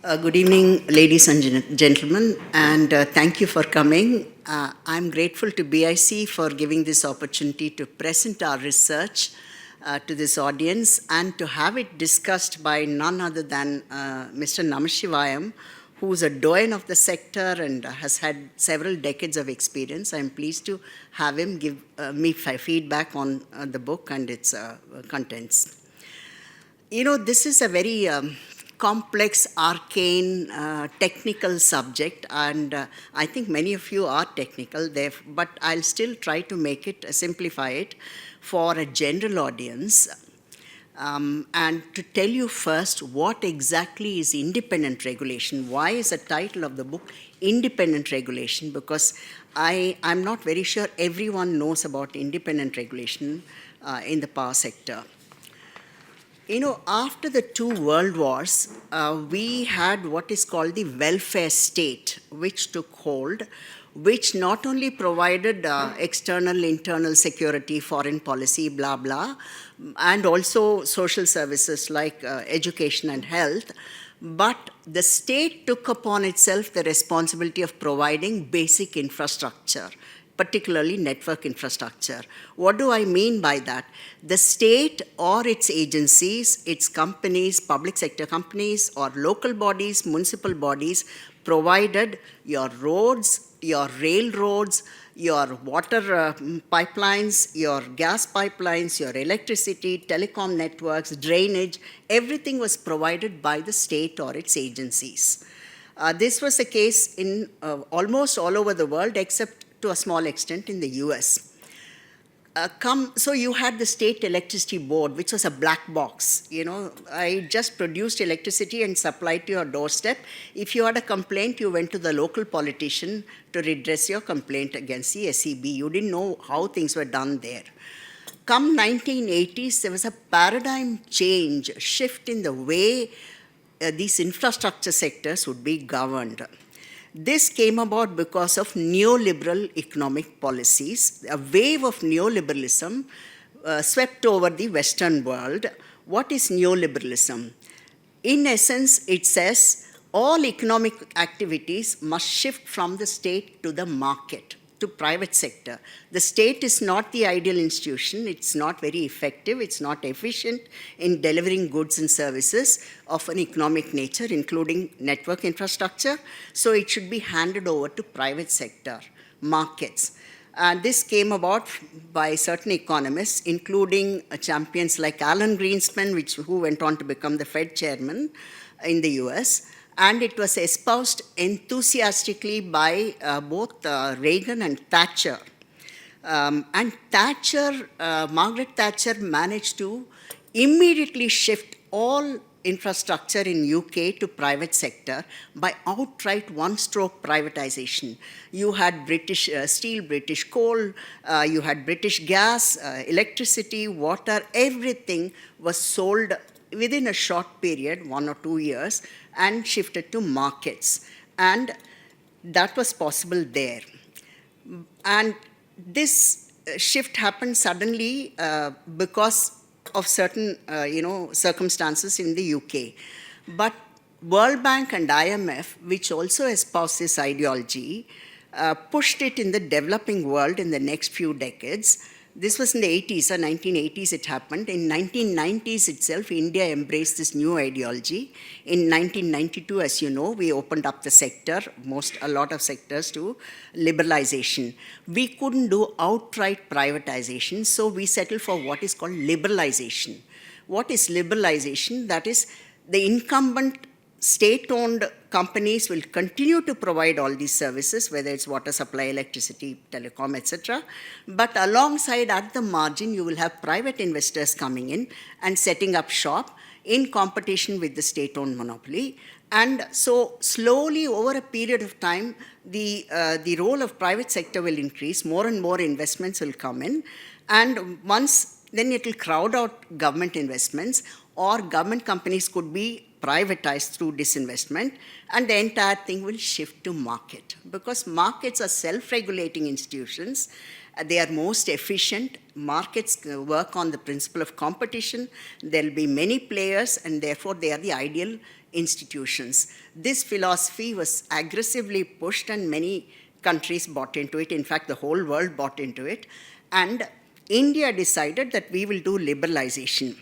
Good evening, ladies and gentlemen, and thank you for coming. I'm grateful to BIC for giving this opportunity to present our research to this audience and to have it discussed by none other than Mr. Namashivayam, who's a doyen of the sector and has had several decades of experience. I'm pleased to have him give me feedback on the book and its contents. You know, this is a very complex, arcane, technical subject, and I think many of you are technical, but I'll still try to make it, simplify it for a general audience. And to tell you first what exactly is independent regulation. Why is the title of the book Independent Regulation? Because I'm not very sure everyone knows about independent regulation in the power sector. You know, after the two world wars, we had what is called the welfare state, which took hold, which not only provided external, internal security, foreign policy, blah, blah, and also social services like education and health, but the state took upon itself the responsibility of providing basic infrastructure, particularly network infrastructure. What do I mean by that? The state or its agencies, its companies, public sector companies, or local bodies, municipal bodies, provided your roads, your railroads, your water pipelines, your gas pipelines, your electricity, telecom networks, drainage, everything was provided by the state or its agencies. This was the case in almost all over the world, except to a small extent in the US. So you had the State Electricity Board, which was a black box. You know, I just produced electricity and supplied to your doorstep. If you had a complaint, you went to the local politician to redress your complaint against the SEB. You didn't know how things were done there. Come 1980s, there was a paradigm change, a shift in the way these infrastructure sectors would be governed. This came about because of neoliberal economic policies. A wave of neoliberalism swept over the Western world. What is neoliberalism? In essence, it says all economic activities must shift from the state to the market, to private sector. The state is not the ideal institution. It's not very effective. It's not efficient in delivering goods and services of an economic nature, including network infrastructure. So it should be handed over to private sector, markets. And this came about by certain economists, including champions like Alan Greenspan, who went on to become the Fed chairman in the US. And it was espoused enthusiastically by both Reagan and Thatcher. And Margaret Thatcher managed to immediately shift all infrastructure in UK to private sector by outright one-stroke privatization. You had British steel, British coal, you had British gas, electricity, water, everything was sold within a short period, 1 or 2 years, and shifted to markets. And that was possible there. And this shift happened suddenly because of certain circumstances in the UK. But World Bank and IMF, which also espoused this ideology, pushed it in the developing world in the next few decades. This was in the 80s, 1980s it happened. In 1990s itself, India embraced this new ideology. In 1992, as you know, we opened up the sector, a lot of sectors, to liberalization. We couldn't do outright privatization, so we settled for what is called liberalization. What is liberalization? That is, the incumbent state-owned companies will continue to provide all these services, whether it's water supply, electricity, telecom, etc. But alongside, at the margin, you will have private investors coming in and setting up shop in competition with the state-owned monopoly. And so slowly, over a period of time, the role of private sector will increase, more and more investments will come in, and then it will crowd out government investments, or government companies could be privatized through disinvestment, and the entire thing will shift to market. Because markets are self-regulating institutions, they are most efficient. Markets work on the principle of competition. There will be many players, and therefore they are the ideal institutions. This philosophy was aggressively pushed and many countries bought into it. In fact, the whole world bought into it. And India decided that we will do liberalization.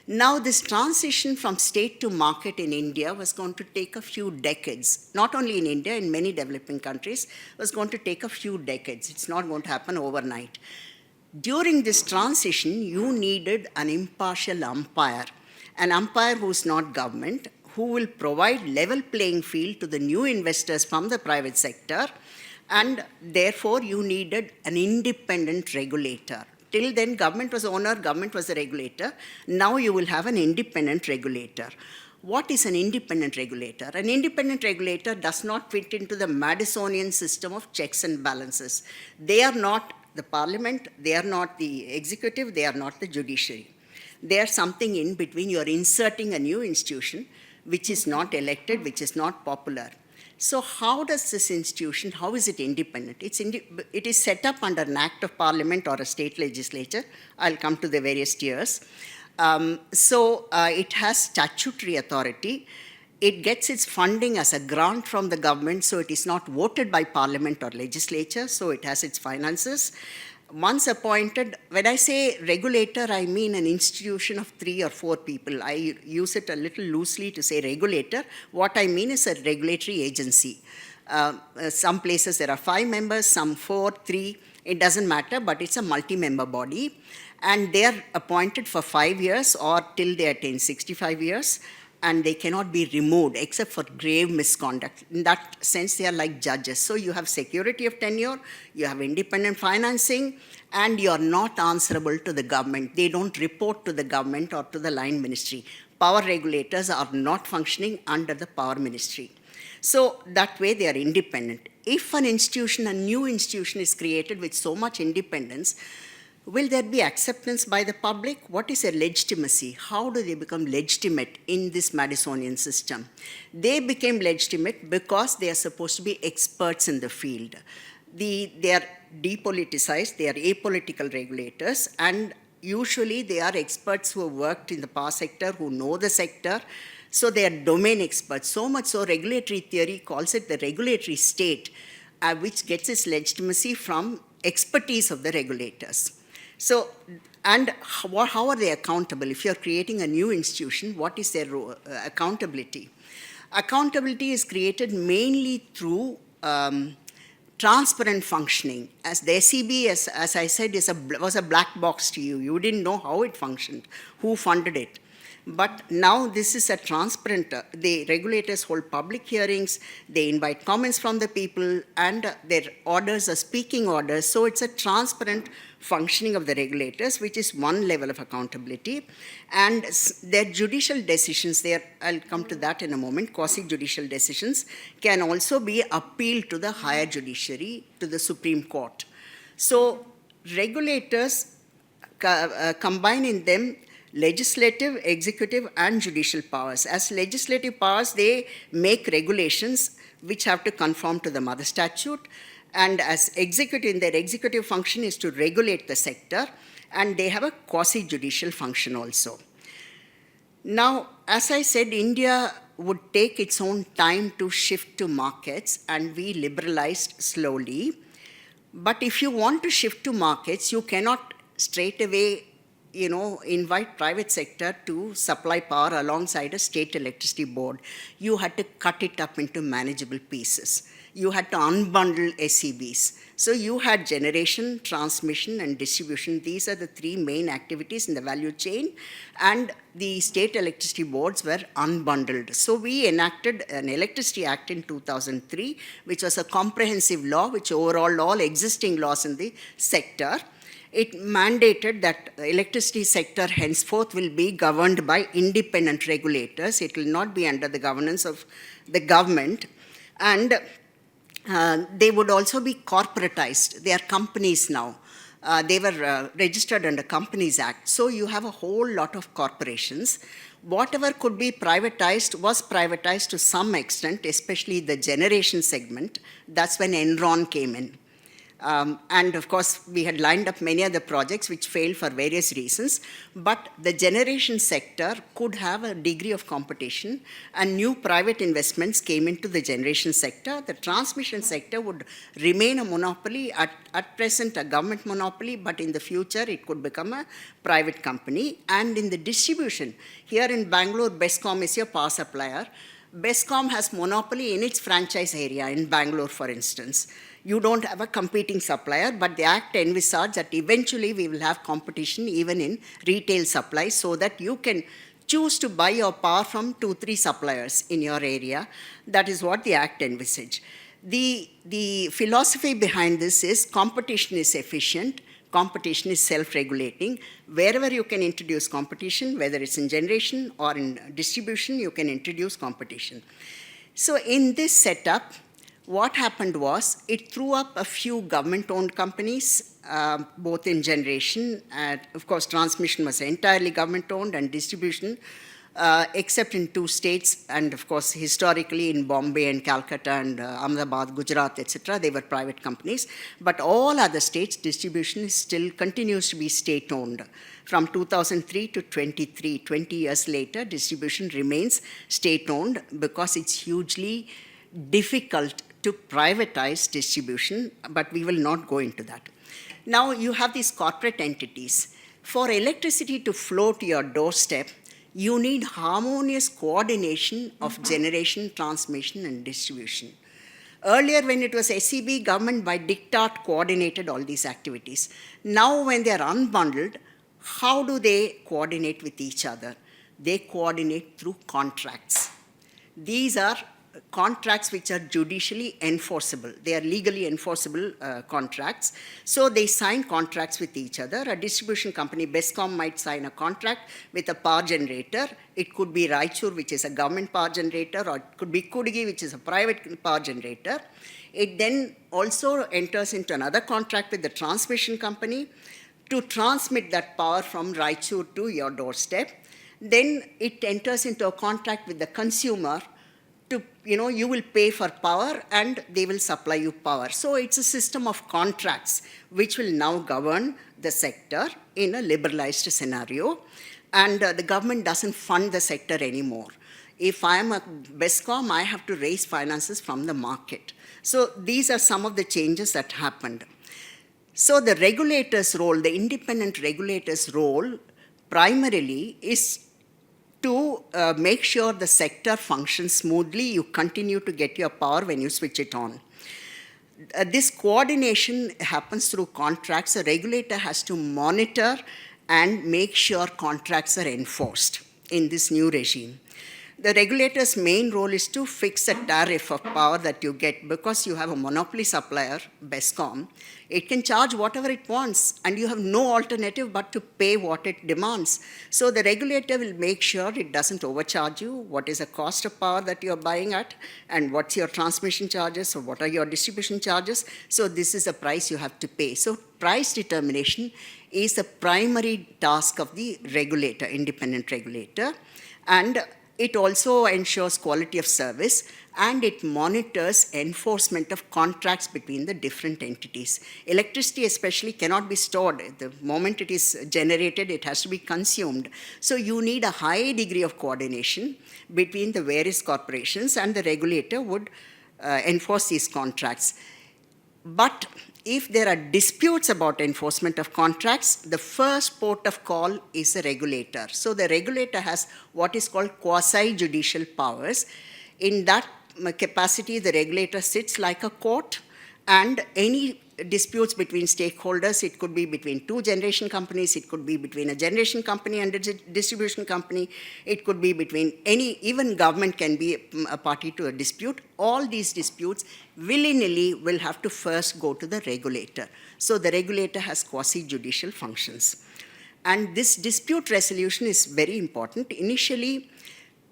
Now, this transition from state to market in India was going to take a few decades. Not only in India, in many developing countries, was going to take a few decades. It's not going to happen overnight. During this transition, you needed an impartial umpire, an umpire who's not government, who will provide level playing field to the new investors from the private sector, and therefore you needed an independent regulator. Till then, government was the owner, government was the regulator. Now you will have an independent regulator. What is an independent regulator? An independent regulator does not fit into the Madisonian system of checks and balances. They are not the parliament, they are not the executive, they are not the judiciary. They are something in between. You are inserting a new institution which is not elected, which is not popular. So how does this institution, how is it independent? It is set up under an act of parliament or a state legislature. I'll come to the various tiers. It has statutory authority. It gets its funding as a grant from the government, so it is not voted by parliament or legislature, so it has its finances. Once appointed, when I say regulator, I mean an institution of 3 or 4 people. I use it a little loosely to say regulator. What I mean is a regulatory agency. Some places there are 5 members, some 4, 3. It doesn't matter, but it's a multi-member body. And they are appointed for 5 years or till they attain 65 years. And they cannot be removed except for grave misconduct. In that sense, they are like judges. So you have security of tenure, you have independent financing, and you are not answerable to the government. They don't report to the government or to the line ministry. Power regulators are not functioning under the power ministry. So that way they are independent. If an institution, a new institution is created with so much independence, will there be acceptance by the public? What is their legitimacy? How do they become legitimate in this Madisonian system? They became legitimate because they are supposed to be experts in the field. They are depoliticized, they are apolitical regulators, and usually they are experts who have worked in the power sector, who know the sector, so they are domain experts. So much so regulatory theory calls it the regulatory state, which gets its legitimacy from expertise of the regulators. So, and how are they accountable? If you're creating a new institution, what is their accountability? Accountability is created mainly through transparent functioning. As the SEB, as I said, was a black box to you. You didn't know how it functioned, who funded it. But now this is a transparent, the regulators hold public hearings, they invite comments from the people, and their orders are speaking orders. So it's a transparent functioning of the regulators, which is one level of accountability. And their judicial decisions, I'll come to that in a moment, quasi-judicial decisions, can also be appealed to the higher judiciary, to the Supreme Court. So regulators combine in them legislative, executive, and judicial powers. As legislative powers, they make regulations which have to conform to the mother statute, and as executive, their executive function is to regulate the sector, and they have a quasi-judicial function also. Now, as I said, India would take its own time to shift to markets, and we liberalized slowly. But if you want to shift to markets, you cannot straight away invite private sector to supply power alongside a state electricity board. You had to cut it up into manageable pieces. You had to unbundle SEBs. So you had generation, transmission, and distribution. These are the 3 main activities in the value chain. And the state electricity boards were unbundled. So we enacted an Electricity Act in 2003, which was a comprehensive law, which overhauled all existing laws in the sector. It mandated that the electricity sector henceforth will be governed by independent regulators. It will not be under the governance of the government. And they would also be corporatized. They are companies now. They were registered under Companies Act. So you have a whole lot of corporations. Whatever could be privatized was privatized to some extent, especially the generation segment. That's when Enron came in. And of course, we had lined up many other projects which failed for various reasons. But the generation sector could have a degree of competition, and new private investments came into the generation sector. The transmission sector would remain a monopoly, at present a government monopoly, but in the future it could become a private company. And in the distribution, here in Bangalore, Bescom is your power supplier. Bescom has monopoly in its franchise area in Bangalore, for instance. You don't have a competing supplier, but the Act envisaged that eventually we will have competition even in retail supply, so that you can choose to buy your power from 2-3 suppliers in your area. That is what the Act envisaged. The philosophy behind this is competition is efficient, competition is self-regulating. Wherever you can introduce competition, whether it's in generation or in distribution, you can introduce competition. So in this setup, what happened was, it threw up a few government-owned companies, both in generation, and of course transmission was entirely government-owned, and distribution, except in 2 states, and of course historically in Bombay and Calcutta and Ahmedabad, Gujarat, etc., they were private companies. But all other states, distribution is still continues to be state-owned. From 2003 to 23, 20 years later, distribution remains state-owned because it's hugely difficult to privatize distribution, but we will not go into that. Now you have these corporate entities. For electricity to flow to your doorstep, you need harmonious coordination of generation, transmission, and distribution. Earlier, when it was SEB, government by diktat coordinated all these activities. Now, when they are unbundled, how do they coordinate with each other? They coordinate through contracts. These are contracts which are judicially enforceable. They are legally enforceable contracts. So they sign contracts with each other. A distribution company, Bescom, might sign a contract with a power generator. It could be Raichur, which is a government power generator, or it could be Kudgi, which is a private power generator. It then also enters into another contract with the transmission company to transmit that power from Raichur to your doorstep. Then it enters into a contract with the consumer to, you will pay for power and they will supply you power. So it's a system of contracts which will now govern the sector in a liberalized scenario. And the government doesn't fund the sector anymore. If I am a Bescom, I have to raise finances from the market. So these are some of the changes that happened. So the regulator's role, the independent regulator's role, primarily is to make sure the sector functions smoothly. You continue to get your power when you switch it on. This coordination happens through contracts. The regulator has to monitor and make sure contracts are enforced in this new regime. The regulator's main role is to fix a tariff of power that you get. Because you have a monopoly supplier, Bescom, it can charge whatever it wants, and you have no alternative but to pay what it demands. So the regulator will make sure it doesn't overcharge you, what is the cost of power that you're buying at, and what's your transmission charges, or what are your distribution charges. So this is the price you have to pay. So price determination is the primary task of the regulator, independent regulator. And it also ensures quality of service, and it monitors enforcement of contracts between the different entities. Electricity especially cannot be stored. The moment it is generated, it has to be consumed. So you need a high degree of coordination between the various corporations, and the regulator would enforce these contracts. But if there are disputes about enforcement of contracts, the first port of call is the regulator. So the regulator has what is called quasi-judicial powers. In that capacity, the regulator sits like a court, and any disputes between stakeholders, it could be between 2 generation companies, it could be between a generation company and a distribution company, it could be between even government can be a party to a dispute. All these disputes willy-nilly will have to first go to the regulator. So the regulator has quasi-judicial functions. And this dispute resolution is very important. Initially,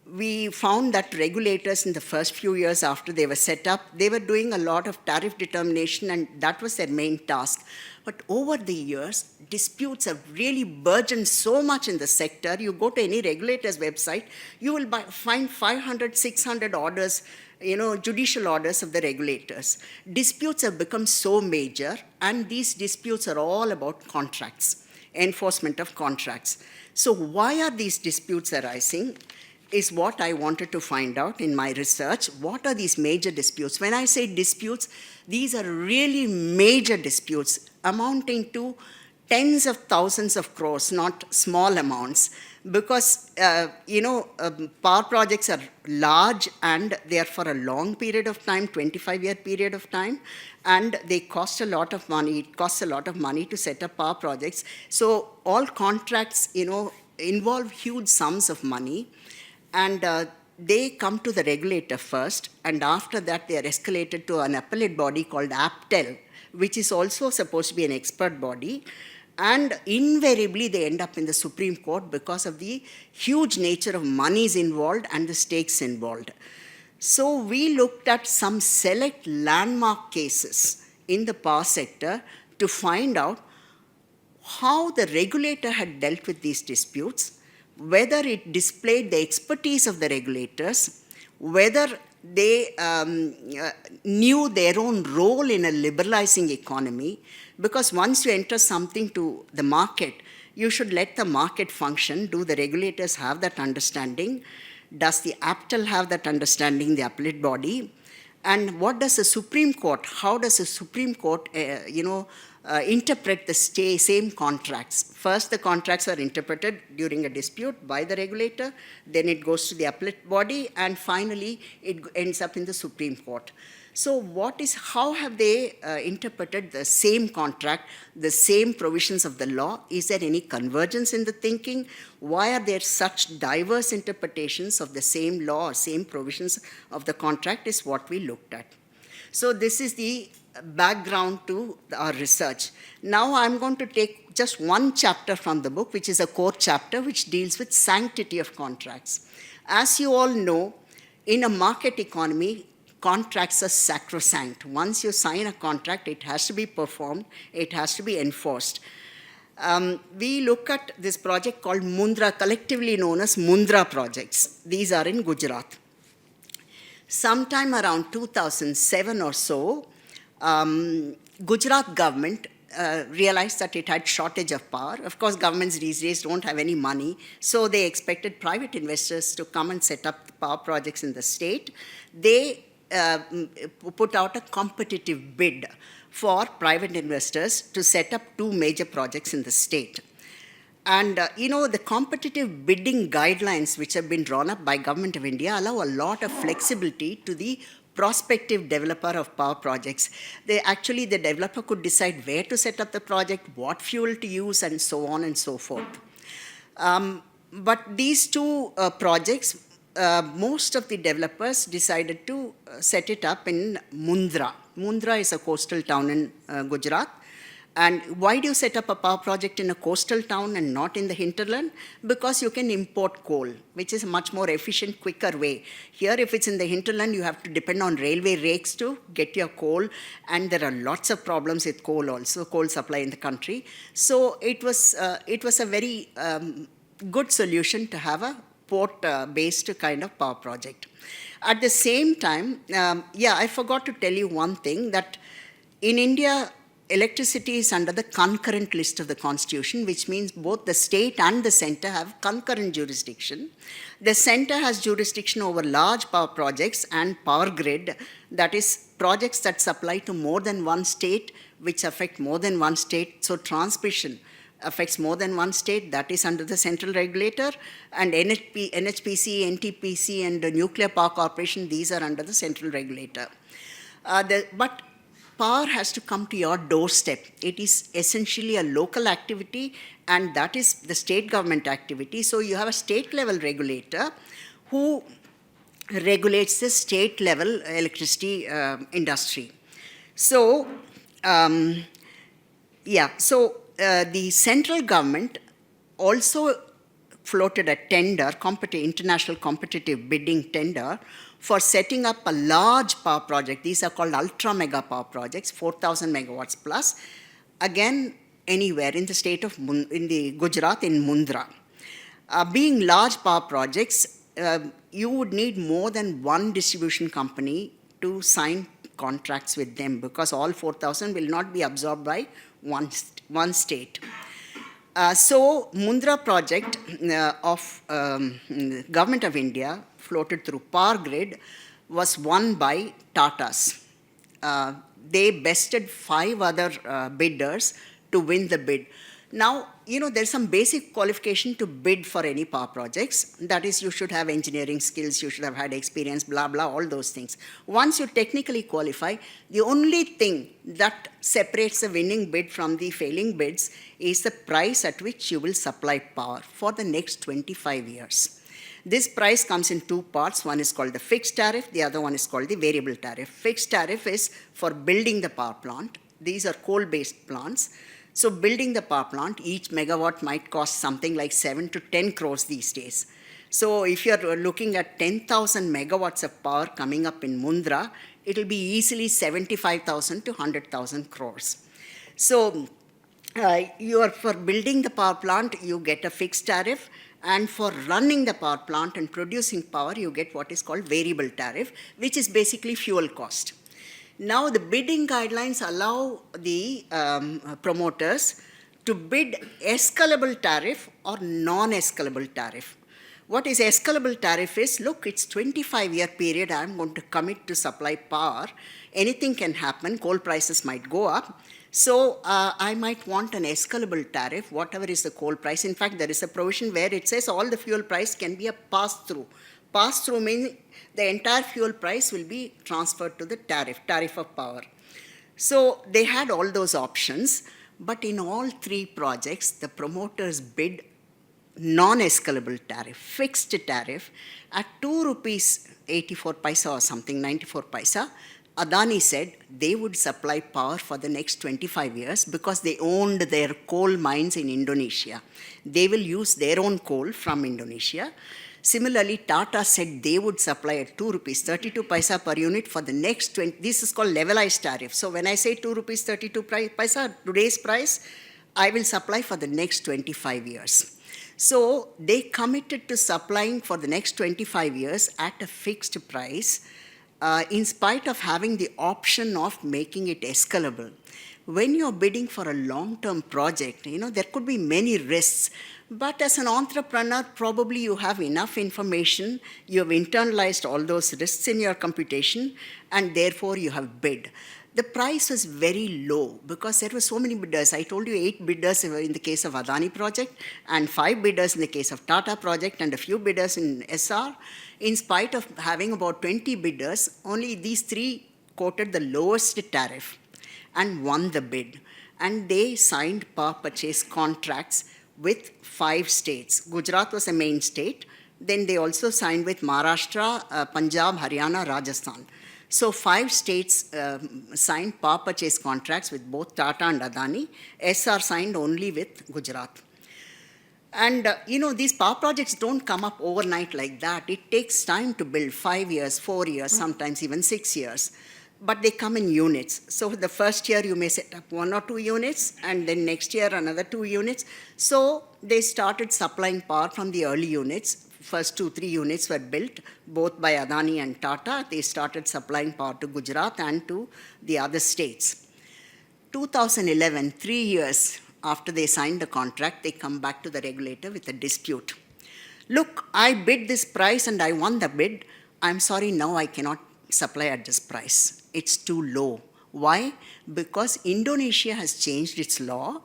we found that regulators in the first few years after they were set up, they were doing a lot of tariff determination, and that was their main task. But over the years, disputes have really burgeoned so much in the sector. You go to any regulator's website, you will find 500, 600 orders, judicial orders of the regulators. Disputes have become so major, and these disputes are all about contracts, enforcement of contracts. So why are these disputes arising is what I wanted to find out in my research. What are these major disputes? When I say disputes, these are really major disputes amounting to tens of thousands of crores, not small amounts, because power projects are large and they are for a long period of time, 25-year period of time, and they cost a lot of money. It costs a lot of money to set up power projects. So all contracts, involve huge sums of money, and they come to the regulator first, and after that they are escalated to an appellate body called APTEL, which is also supposed to be an expert body. And invariably, they end up in the Supreme Court because of the huge nature of monies involved and the stakes involved. So we looked at some select landmark cases in the power sector to find out how the regulator had dealt with these disputes, whether it displayed the expertise of the regulators, whether they knew their own role in a liberalizing economy, because once you enter something to the market, you should let the market function. Do the regulators have that understanding? Does the APTEL have that understanding, the appellate body? And what does the Supreme Court, how does the Supreme Court, interpret the same contracts? First, the contracts are interpreted during a dispute by the regulator, then it goes to the appellate body, and finally it ends up in the Supreme Court. So how have they interpreted the same contract, the same provisions of the law? Is there any convergence in the thinking? Why are there such diverse interpretations of the same law or same provisions of the contract is what we looked at. So this is the background to our research. Now I'm going to take just one chapter from the book, which is a core chapter, which deals with sanctity of contracts. As you all know, in a market economy, contracts are sacrosanct. Once you sign a contract, it has to be performed, it has to be enforced. We look at this project called Mundra, collectively known as Mundra projects. These are in Gujarat. Sometime around 2007 or so, Gujarat government realized that it had shortage of power. Of course, governments these days don't have any money, so they expected private investors to come and set up power projects in the state. They put out a competitive bid for private investors to set up two major projects in the state. And the competitive bidding guidelines which have been drawn up by Government of India allow a lot of flexibility to the prospective developer of power projects. The developer could decide where to set up the project, what fuel to use, and so on and so forth. But these two projects, most of the developers decided to set it up in Mundra. Mundra is a coastal town in Gujarat. And why do you set up a power project in a coastal town and not in the hinterland? Because you can import coal, which is a much more efficient, quicker way. Here, if it's in the hinterland, you have to depend on railway rakes to get your coal, and there are lots of problems with coal also, coal supply in the country. So it was a very good solution to have a port-based kind of power project. At the same time, I forgot to tell you one thing, that in India, electricity is under the concurrent list of the Constitution, which means both the state and the center have concurrent jurisdiction. The center has jurisdiction over large power projects and power grid, that is, projects that supply to more than one state, which affect more than one state. So transmission affects more than one state, that is under the central regulator, and NHPC, NTPC, and the Nuclear Power Corporation, these are under the central regulator. But power has to come to your doorstep. It is essentially a local activity, and that is the state government activity. So you have a state level regulator who regulates the state level electricity industry. So, the central government also floated a tender, international competitive bidding tender, for setting up a large power project. These are called ultra-mega power projects, 4,000 megawatts plus, again, anywhere in the state of, in the Gujarat, in Mundra. Being large power projects, you would need more than one distribution company to sign contracts with them, because all 4,000 will not be absorbed by one state. So Mundra project of Government of India, floated through Power Grid, was won by Tatas. They bested 5 other bidders to win the bid. Now, there's some basic qualification to bid for any power projects. That is, you should have engineering skills, you should have had experience, blah, blah, all those things. Once you technically qualify, the only thing that separates the winning bid from the failing bids is the price at which you will supply power for the next 25 years. This price comes in 2 parts. One is called the fixed tariff, the other one is called the variable tariff. Fixed tariff is for building the power plant. These are coal-based plants. So building the power plant, each megawatt might cost something like 7 to 10 crores these days. So if you're looking at 10,000 megawatts of power coming up in Mundra, it'll be easily 75,000 to 100,000 crores. So for building the power plant, you get a fixed tariff, and for running the power plant and producing power, you get what is called variable tariff, which is basically fuel cost. Now, the bidding guidelines allow the promoters to bid escalable tariff or non-escalable tariff. What is escalable tariff is, look, it's 25-year period, I'm going to commit to supply power. Anything can happen, coal prices might go up. So I might want an escalable tariff, whatever is the coal price. In fact, there is a provision where it says all the fuel price can be a pass-through. Pass-through means the entire fuel price will be transferred to the tariff of power. So they had all those options, but in all 3 projects, the promoters bid non-escalable tariff, fixed tariff, at 2 rupees 84 paisa or something, 94 paisa. Adani said they would supply power for the next 25 years because they owned their coal mines in Indonesia. They will use their own coal from Indonesia. Similarly, Tata said they would supply at 2 rupees 32 paisa per unit for the next 20. This is called levelized tariff. So when I say 2 rupees 32 paisa, today's price, I will supply for the next 25 years. So they committed to supplying for the next 25 years at a fixed price, in spite of having the option of making it escalable. When you're bidding for a long-term project, there could be many risks. But as an entrepreneur, probably you have enough information, you have internalized all those risks in your computation, and therefore you have bid. The price was very low because there were so many bidders. I told you 8 bidders in the case of Adani project, and 5 bidders in the case of Tata project, and a few bidders in Essar. In spite of having about 20 bidders, only these 3 quoted the lowest tariff and won the bid. And they signed power purchase contracts with 5 states. Gujarat was the main state. Then they also signed with Maharashtra, Punjab, Haryana, Rajasthan. So 5 states signed power purchase contracts with both Tata and Adani. Essar signed only with Gujarat. And these power projects don't come up overnight like that. It takes time to build, 5 years, 4 years, sometimes even 6 years. But they come in units. So the first year you may set up 1 or 2 units, and then next year another 2 units. So they started supplying power from the early units. First 2-3 units were built, both by Adani and Tata. They started supplying power to Gujarat and to the other states. 2011, 3 years after they signed the contract, they come back to the regulator with a dispute. Look, I bid this price and I won the bid. I'm sorry, now I cannot supply at this price. It's too low. Why? Because Indonesia has changed its law,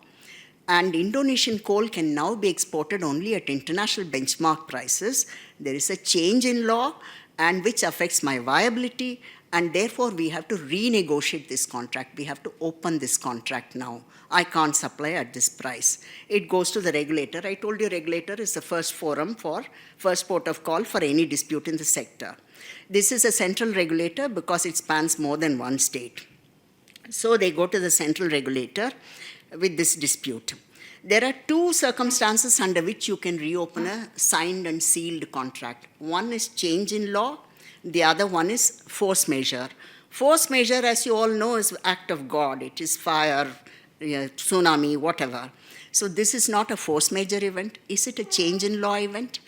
and Indonesian coal can now be exported only at international benchmark prices. There is a change in law, and which affects my viability, and therefore we have to renegotiate this contract. We have to open this contract now. I can't supply at this price. It goes to the regulator. I told you regulator is the first forum for, first port of call for any dispute in the sector. This is a central regulator because it spans more than one state. So they go to the central regulator with this dispute. There are two circumstances under which you can reopen a signed and sealed contract. One is change in law, the other one is force majeure. Force majeure, as you all know, is act of God. It is fire, tsunami, whatever. So this is not a force majeure event. Is it a change in law event?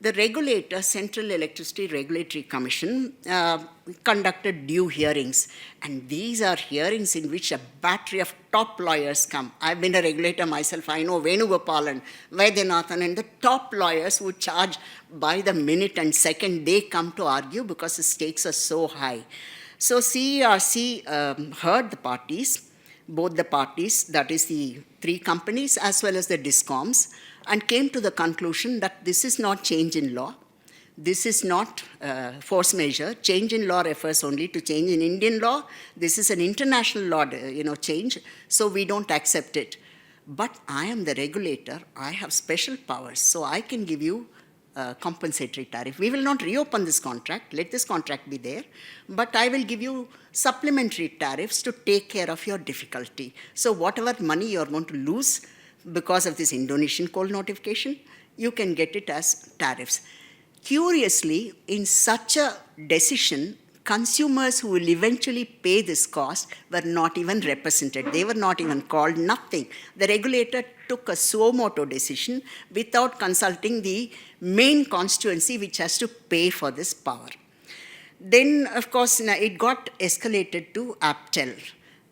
The regulator, Central Electricity Regulatory Commission, conducted due hearings. And these are hearings in which a battery of top lawyers come. I've been a regulator myself. I know Venugopalan, Vaidyanathan, and the top lawyers who charge by the minute and second, they come to argue because the stakes are so high. So CERC heard the parties, both the parties, that is the three companies as well as the DISCOMs, and came to the conclusion that this is not change in law. This is not force majeure. Change in law refers only to change in Indian law. This is an international law, change, so we don't accept it. But I am the regulator. I have special powers, so I can give you compensatory tariff. We will not reopen this contract. Let this contract be there. But I will give you supplementary tariffs to take care of your difficulty. So whatever money you're going to lose because of this Indonesian coal notification, you can get it as tariffs. Curiously, in such a decision, consumers who will eventually pay this cost were not even represented. They were not even called, nothing. The regulator took a suo motu decision without consulting the main constituency which has to pay for this power. Then, of course, it got escalated to APTEL.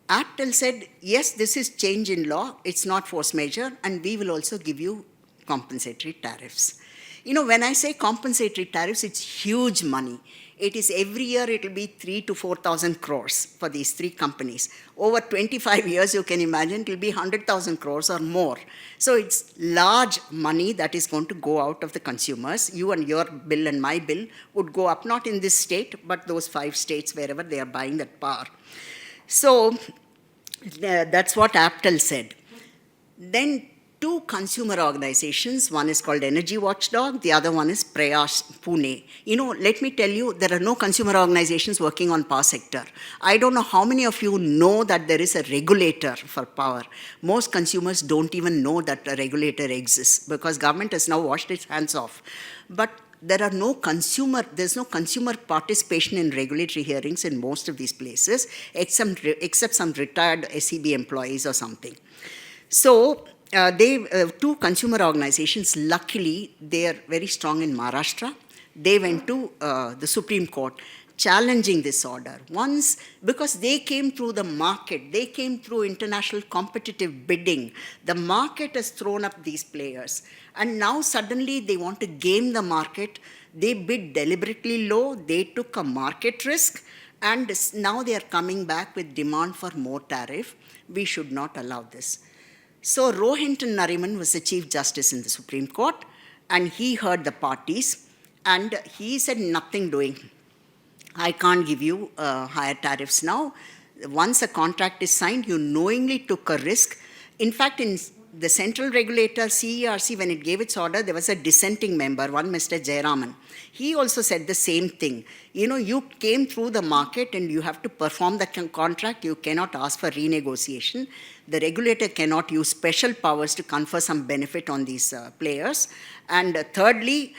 APTEL said, yes, this is change in law, it's not force majeure, and we will also give you compensatory tariffs. When I say compensatory tariffs, it's huge money. It is every year it will be 3,000 to 4,000 crores for these three companies. Over 25 years, you can imagine it will be 100,000 crores or more. So it's large money that is going to go out of the consumers. You and your bill and my bill would go up, not in this state, but those 5 states wherever they are buying that power. So that's what APTEL said. Then 2 consumer organizations, one is called Energy Watchdog, the other one is Prayas Pune. Let me tell you, there are no consumer organizations working on power sector. I don't know how many of you know that there is a regulator for power. Most consumers don't even know that a regulator exists because government has now washed its hands off. But there's no consumer participation in regulatory hearings in most of these places, except some retired SEB employees or something. So, 2 consumer organizations, luckily, they are very strong in Maharashtra. They went to the Supreme Court challenging this order. Once, because they came through the market, they came through international competitive bidding. The market has thrown up these players. And now suddenly they want to game the market. They bid deliberately low. They took a market risk. And now they are coming back with demand for more tariff. We should not allow this. So Rohinton Nariman was the Chief Justice in the Supreme Court, and he heard the parties, and he said nothing doing. I can't give you higher tariffs now. Once a contract is signed, you knowingly took a risk. In fact, in the central regulator, CERC, when it gave its order, there was a dissenting member, one Mr. Jayaraman. He also said the same thing. You came through the market and you have to perform the contract. You cannot ask for renegotiation. The regulator cannot use special powers to confer some benefit on these players. And thirdly,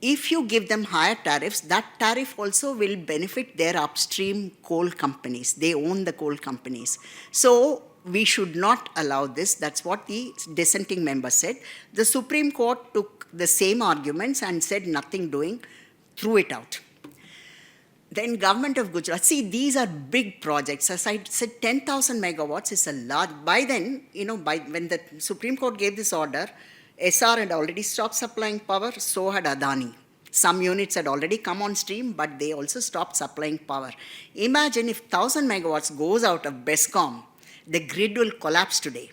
if you give them higher tariffs, that tariff also will benefit their upstream coal companies. They own the coal companies. So we should not allow this. That's what the dissenting member said. The Supreme Court took the same arguments and said nothing doing, threw it out. Then government of Gujarat, see, these are big projects. As I said, 10,000 megawatts is a large, by then, when the Supreme Court gave this order, Essar had already stopped supplying power, so had Adani. Some units had already come on stream, but they also stopped supplying power. Imagine if 1,000 megawatts goes out of BESCOM, the grid will collapse today.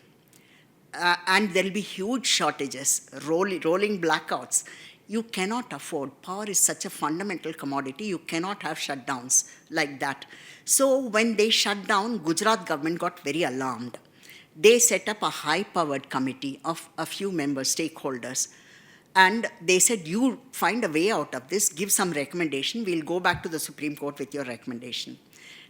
And there will be huge shortages, rolling blackouts. You cannot afford. Power is such a fundamental commodity. You cannot have shutdowns like that. So when they shut down, Gujarat government got very alarmed. They set up a high-powered committee of a few members, stakeholders. And they said, you find a way out of this, give some recommendation. We'll go back to the Supreme Court with your recommendation.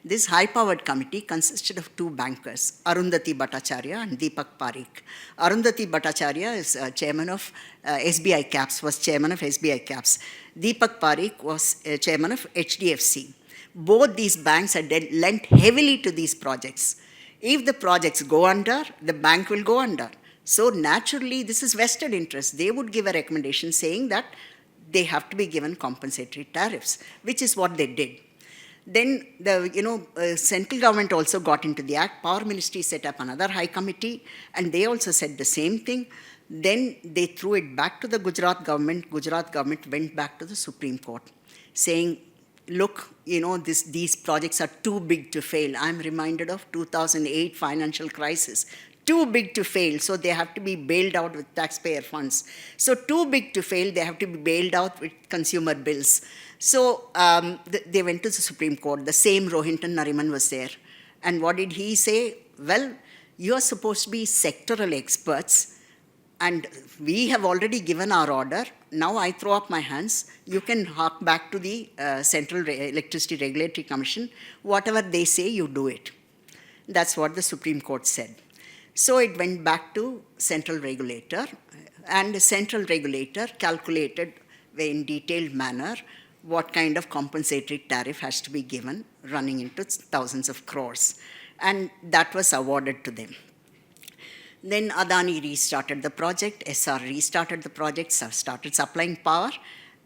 This high-powered committee consisted of two bankers, Arundhati Bhattacharya and Deepak Parikh. Arundhati Bhattacharya is chairman of SBI Caps, was chairman of SBI Caps. Deepak Parikh was chairman of HDFC. Both these banks had lent heavily to these projects. If the projects go under, the bank will go under. So naturally, this is vested interest. They would give a recommendation saying that they have to be given compensatory tariffs, which is what they did. Then the central government also got into the act. Power Ministry set up another high committee, and they also said the same thing. Then they threw it back to the Gujarat government. Gujarat government went back to the Supreme Court, saying, look, these projects are too big to fail. I'm reminded of 2008 financial crisis. Too big to fail, so they have to be bailed out with taxpayer funds. So too big to fail, they have to be bailed out with consumer bills. So they went to the Supreme Court. The same Rohinton Nariman was there. And what did he say? Well, you are supposed to be sectoral experts, and we have already given our order. Now I throw up my hands. You can hark back to the Central Electricity Regulatory Commission. Whatever they say, you do it. That's what the Supreme Court said. So it went back to central regulator, and the central regulator calculated in detailed manner what kind of compensatory tariff has to be given, running into thousands of crores. And that was awarded to them. Then Adani restarted the project, Essar restarted the project, started supplying power.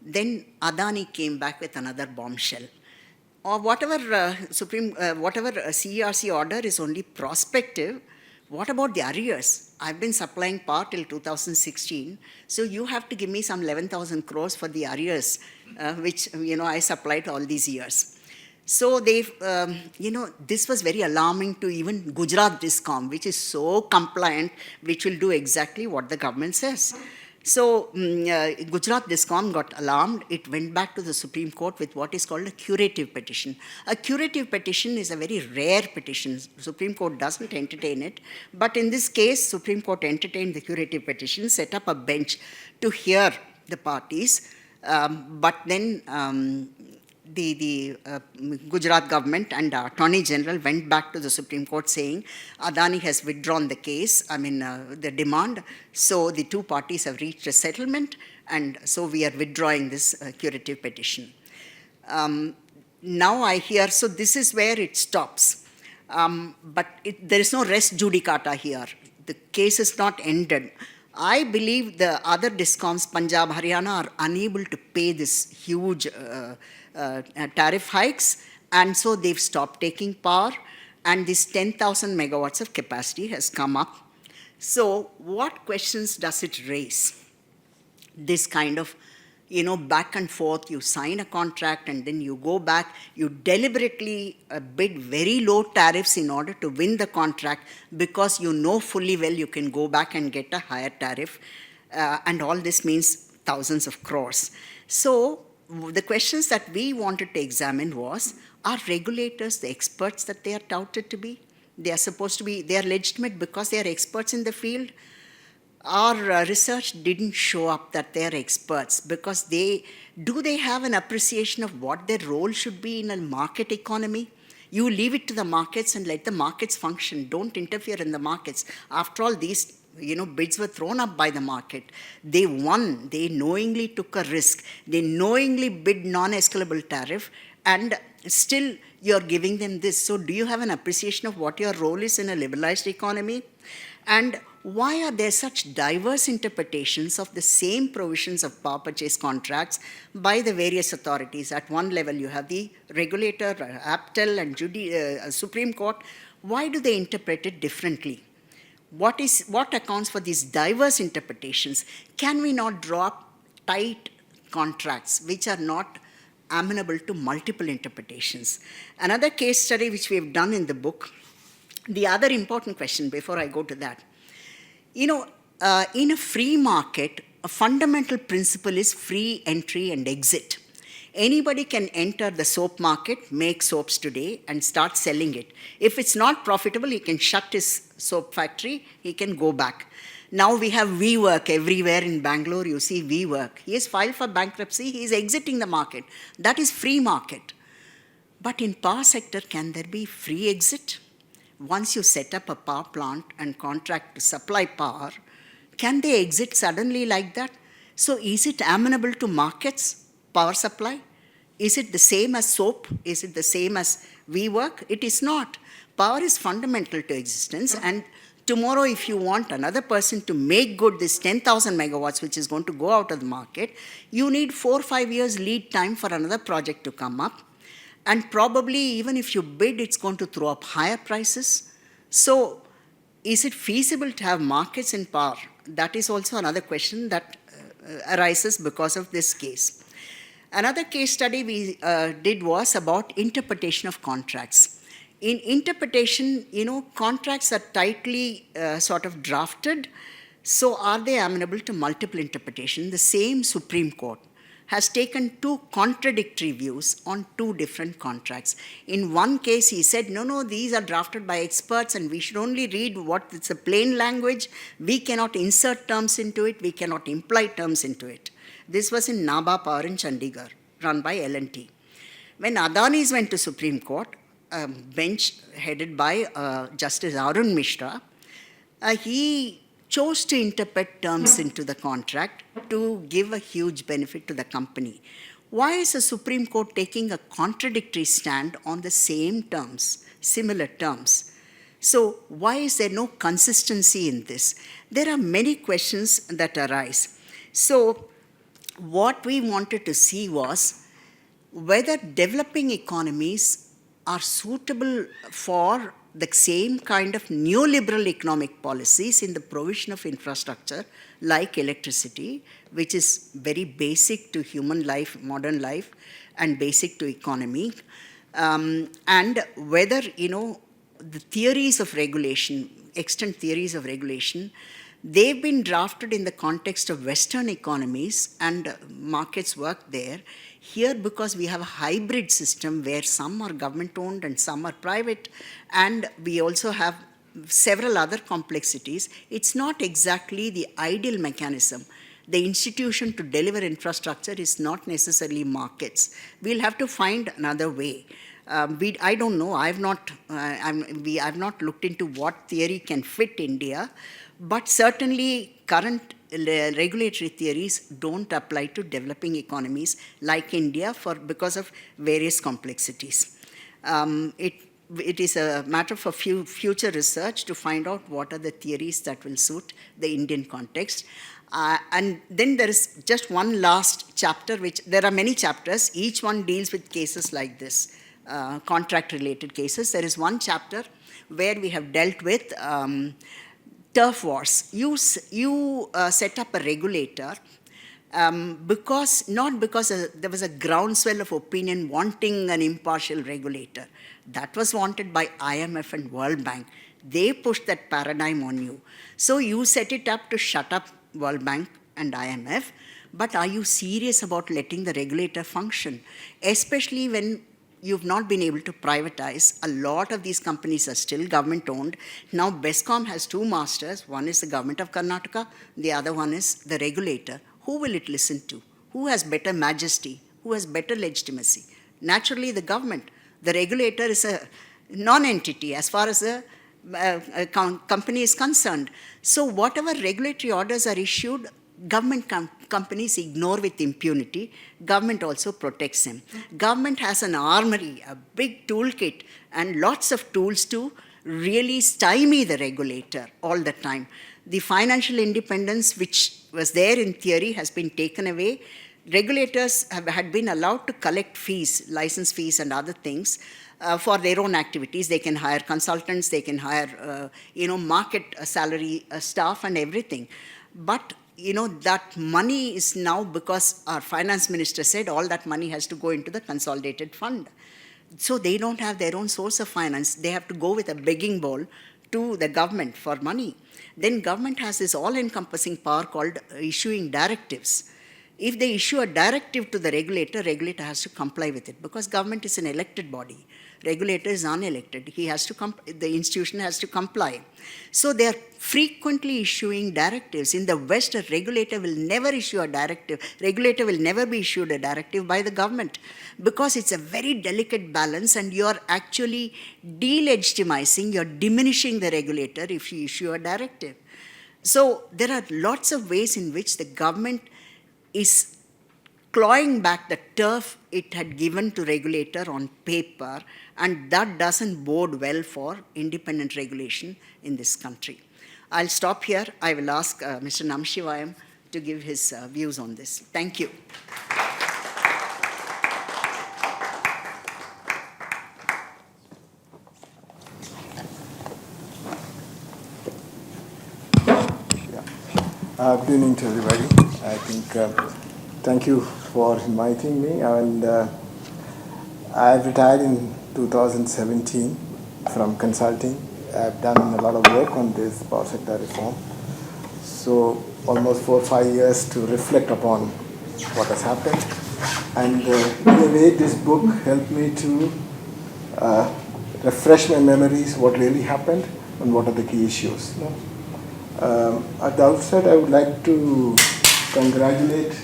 Then Adani came back with another bombshell. Or whatever CERC order is only prospective. What about the arrears? I've been supplying power till 2016, so you have to give me some 11,000 crores for the arrears, which I supplied all these years. So this was very alarming to even Gujarat Discom, which is so compliant, which will do exactly what the government says. So Gujarat Discom got alarmed. It went back to the Supreme Court with what is called a curative petition. A curative petition is a very rare petition. Supreme Court doesn't entertain it. But in this case, Supreme Court entertained the curative petition, set up a bench to hear the parties. But then the Gujarat government and Attorney General went back to the Supreme Court saying Adani has withdrawn the case, the demand. So the two parties have reached a settlement, and so we are withdrawing this curative petition. Now I hear, so this is where it stops. But there is no res judicata here. The case is not ended. I believe the other discoms, Punjab, Haryana, are unable to pay this huge tariff hikes, and so they've stopped taking power, and this 10,000 megawatts of capacity has come up. So what questions does it raise? This kind of, back and forth, you sign a contract and then you go back, you deliberately bid very low tariffs in order to win the contract because you know fully well you can go back and get a higher tariff, and all this means thousands of crores. So the questions that we wanted to examine was, are regulators the experts that they are touted to be? They are supposed to be, they are legitimate because they are experts in the field. Our research didn't show up that they are experts because do they have an appreciation of what their role should be in a market economy? You leave it to the markets and let the markets function. Don't interfere in the markets. After all, these bids were thrown up by the market. They won. They knowingly took a risk. They knowingly bid non-escalable tariff, and still you're giving them this. So do you have an appreciation of what your role is in a liberalized economy? And why are there such diverse interpretations of the same provisions of power purchase contracts by the various authorities? At one level, you have the regulator, APTEL, and Supreme Court. Why do they interpret it differently? What accounts for these diverse interpretations? Can we not draw up tight contracts which are not amenable to multiple interpretations? Another case study which we have done in the book, the other important question before I go to that, in a free market, a fundamental principle is free entry and exit. Anybody can enter the soap market, make soaps today, and start selling it. If it's not profitable, he can shut his soap factory, he can go back. Now we have WeWork everywhere in Bangalore, you see WeWork. He has filed for bankruptcy, he is exiting the market. That is free market. But in power sector, can there be free exit? Once you set up a power plant and contract to supply power, can they exit suddenly like that? So is it amenable to markets, power supply? Is it the same as soap? Is it the same as WeWork? It is not. Power is fundamental to existence, and tomorrow if you want another person to make good this 10,000 megawatts which is going to go out of the market, you need 4 or 5 years lead time for another project to come up. And probably even if you bid, it's going to throw up higher prices. So is it feasible to have markets in power? That is also another question that arises because of this case. Another case study we did was about interpretation of contracts. In interpretation, contracts are tightly sort of drafted. So are they amenable to multiple interpretation? The same Supreme Court has taken two contradictory views on two different contracts. In one case, he said, no, these are drafted by experts and we should only read what it's a plain language. We cannot insert terms into it. We cannot imply terms into it. This was in Nabha Power in Chandigarh, run by L&T. When Adani's went to Supreme Court, a bench headed by Justice Arun Mishra, he chose to interpret terms into the contract to give a huge benefit to the company. Why is the Supreme Court taking a contradictory stand on the same terms, similar terms? So why is there no consistency in this? There are many questions that arise. So what we wanted to see was whether developing economies are suitable for the same kind of neoliberal economic policies in the provision of infrastructure like electricity, which is very basic to human life, modern life, and basic to economy, and whether, the theories of regulation, extant theories of regulation, they've been drafted in the context of Western economies and markets work there. Here, because we have a hybrid system where some are government-owned and some are private, and we also have several other complexities, it's not exactly the ideal mechanism. The institution to deliver infrastructure is not necessarily markets. We'll have to find another way. I don't know. I've not looked into what theory can fit India, but certainly current regulatory theories don't apply to developing economies like India because of various complexities. It is a matter for future research to find out what are the theories that will suit the Indian context. And then there is just one last chapter, which there are many chapters. Each one deals with cases like this, contract-related cases. There is one chapter where we have dealt with turf wars. You set up a regulator not because there was a groundswell of opinion wanting an impartial regulator. That was wanted by IMF and World Bank. They pushed that paradigm on you. So you set it up to shut up World Bank and IMF, but are you serious about letting the regulator function? Especially when you've not been able to privatize. A lot of these companies are still government-owned. Now, BESCOM has two masters. One is the government of Karnataka. The other one is the regulator. Who will it listen to? Who has better majesty? Who has better legitimacy? Naturally, the government. The regulator is a non-entity as far as a company is concerned. So whatever regulatory orders are issued, government companies ignore with impunity. Government also protects them. Government has an armory, a big toolkit, and lots of tools to really stymie the regulator all the time. The financial independence, which was there in theory, has been taken away. Regulators had been allowed to collect fees, license fees and other things for their own activities. They can hire consultants, they can hire, market salary staff and everything. But that money is now, because our finance minister said all that money has to go into the consolidated fund. So they don't have their own source of finance. They have to go with a begging bowl to the government for money. Then government has this all-encompassing power called issuing directives. If they issue a directive to the regulator has to comply with it because government is an elected body. regulator is unelected. He has to the institution has to comply. So they are frequently issuing directives. In the West, a regulator will never issue a directive. Regulator will never be issued a directive by the government because it's a very delicate balance, and you are actually delegitimizing, you're diminishing the regulator if you issue a directive. So there are lots of ways in which the government is clawing back the turf it had given to regulator on paper, and that doesn't bode well for independent regulation in this country. I'll stop here. I will ask Mr. Namshivayam to give his views on this. Thank you. Good evening to everybody. I think thank you for inviting me, and I've retired in 2017 from consulting. I've done a lot of work on this power sector reform. So almost 4 or 5 years to reflect upon what has happened. And in a way, this book helped me to refresh my memories, what really happened and what are the key issues. At the outset, I would like to congratulate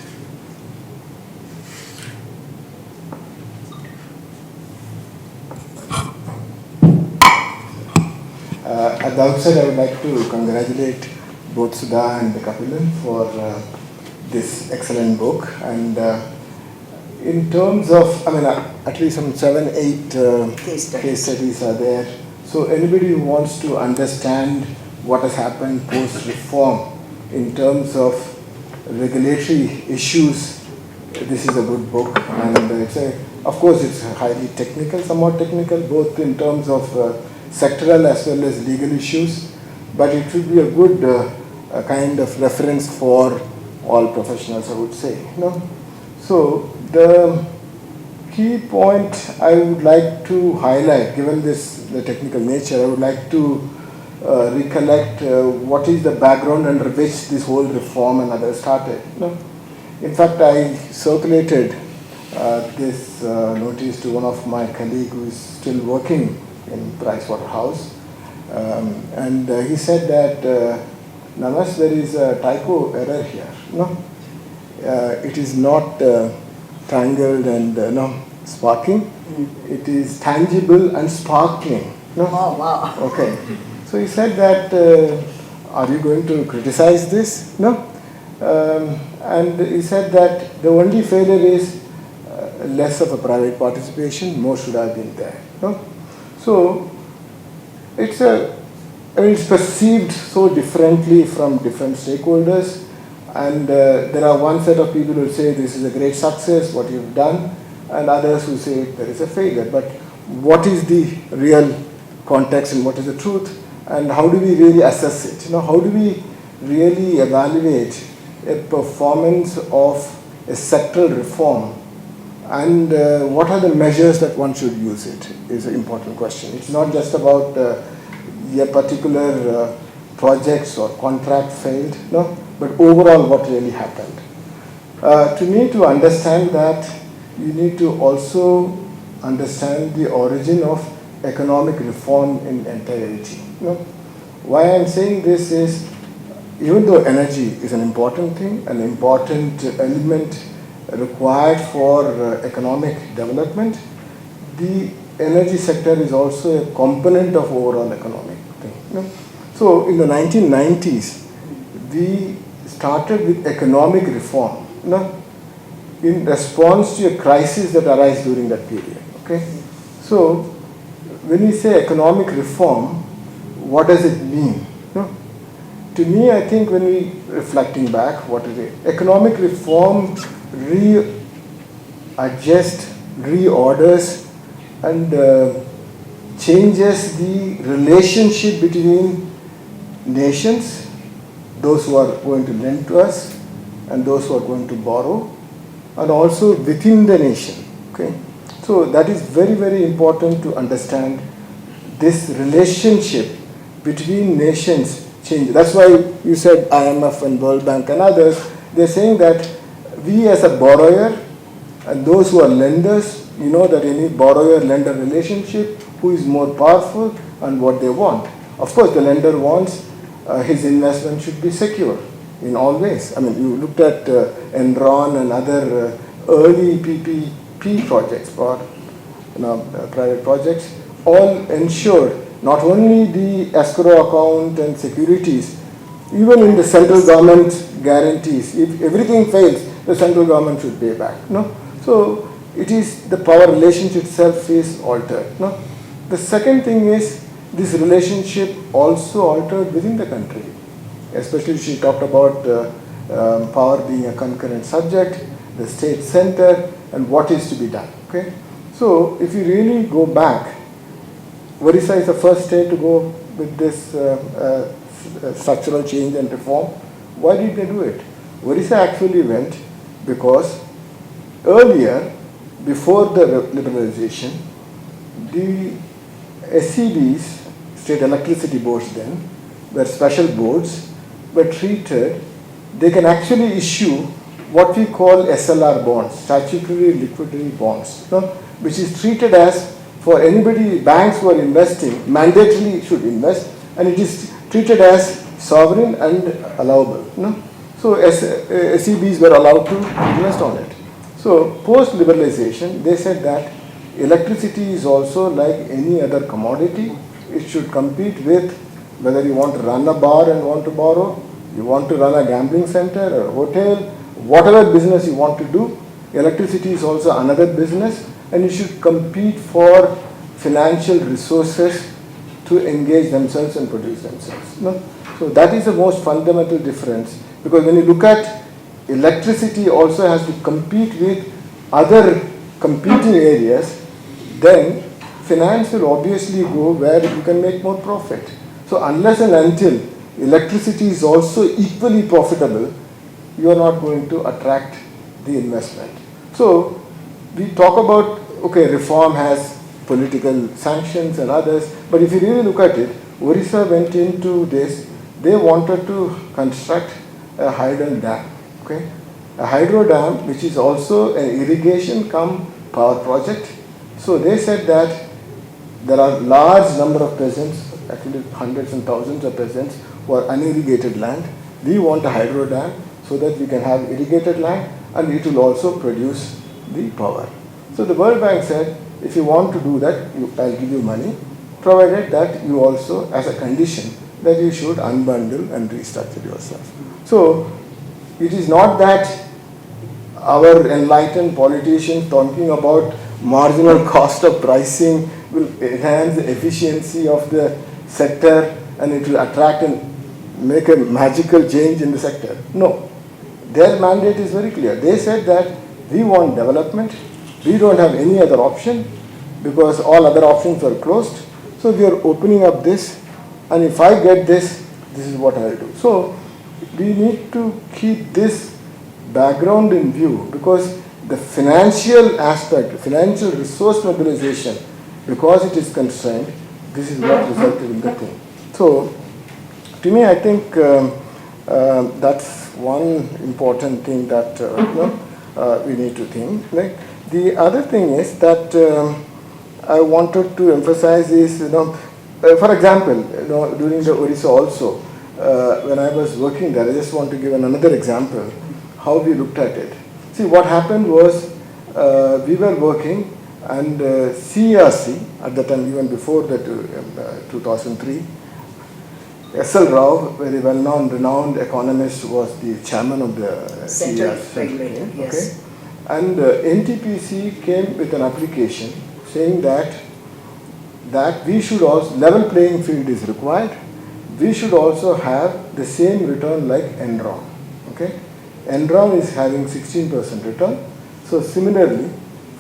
both Sudha and Kapilan for this excellent book. And in terms of, at least some 7-8 case studies are there. So anybody who wants to understand what has happened post-reform in terms of regulatory issues, this is a good book. And of course, it's highly technical, somewhat technical, both in terms of sectoral as well as legal issues. But it should be a good kind of reference for all professionals, I would say. So the key point I would like to highlight, given the technical nature, I would like to recollect what is the background under which this whole reform and others started. In fact, I circulated this notice to one of my colleagues who is still working in Pricewaterhouse, and he said that Namas, there is a typo error here. It is not tangled and sparking. It is tangible and sparkling. Oh, wow. Okay. So he said that, are you going to criticize this? No. And he said that the only failure is less of a private participation, more should have been there. No? So it's perceived so differently from different stakeholders, and there are one set of people who say this is a great success, what you've done, and others who say there is a failure. But what is the real context and what is the truth? And how do we really assess it? How do we really evaluate a performance of a sectoral reform? And what are the measures that one should use it is an important question. It's not just about a particular projects or contract failed, but overall what really happened. To me, to understand that, you need to also understand the origin of economic reform in entirety. Why I'm saying this is, even though energy is an important thing, an important element required for economic development, the energy sector is also a component of overall economic thing. So in the 1990s, we started with economic reform in response to a crisis that arose during that period. Okay, so when we say economic reform, what does it mean? To me, I think when we reflecting back, what is it? Economic reform readjusts, reorders, and changes the relationship between nations, those who are going to lend to us and those who are going to borrow, and also within the nation. Okay, so that is very, very important to understand this relationship between nations change. That's why you said IMF and World Bank and others, they're saying that we as a borrower and those who are lenders you know that any borrower-lender relationship, who is more powerful and what they want. Of course, the lender wants his investment should be secure in all ways. I mean, you looked at Enron and other early PPP projects or private projects, all ensured not only the escrow account and securities, even in the central government guarantees. If everything fails, the central government should pay back. No? So it is the power relationship itself is altered. No? The second thing is this relationship also altered within the country. Especially she talked about power being a concurrent subject, the state center, and what is to be done. Okay? So if you really go back, Orissa is the first state to go with this structural change and reform. Why did they do it? Orissa actually went because earlier, before the liberalization, the SEBs, state electricity boards then, were special boards, were treated, they can actually issue what we call SLR bonds, statutory liquidity bonds, which is treated as, for anybody, banks who are investing, mandatorily should invest, and it is treated as sovereign and allowable. So SEBs were allowed to invest on it. So post-liberalization, they said that electricity is also like any other commodity. It should compete with whether you want to run a bar and want to borrow, you want to run a gambling center or a hotel, whatever business you want to do. Electricity is also another business, and you should compete for financial resources to engage themselves and produce themselves. So that is the most fundamental difference, because when you look at electricity also has to compete with other competing areas, then finance will obviously go where you can make more profit. So unless and until electricity is also equally profitable, you are not going to attract the investment. So we talk about, okay, reform has political sanctions and others, but if you really look at it, Orissa went into this, they wanted to construct a hydro dam, okay? A hydro dam which is also an irrigation cum power project. So they said that there are large number of peasants, actually hundreds and thousands of peasants who are unirrigated land. We want a hydro dam so that we can have irrigated land and it will also produce the power. So the World Bank said, if you want to do that, I'll give you money, provided that you also, as a condition, that you should unbundle and restructure yourself. So it is not that our enlightened politicians talking about marginal cost of pricing will enhance the efficiency of the sector and it will attract and make a magical change in the sector. No. Their mandate is very clear. They said that we want development. We don't have any other option because all other options are closed. So we are opening up this, and if I get this, this is what I will do. So we need to keep this background in view, because the financial aspect, financial resource mobilization, because it is constrained, this is what resulted in the thing. So to me, I think that's one important thing that we need to think. Like, the other thing is that I wanted to emphasize is, for example, during the Orissa also, when I was working there, I just want to give another example how we looked at it. See, what happened was we were working, and CRC at the time, even before that, 2003, S.L. Rao, very well-known, renowned economist, was the chairman of the Center CRC. regulator, yes. Okay? And NTPC came with an application saying that we should also, level playing field is required. We should also have the same return like Enron. Okay? Enron is having 16% return. So similarly,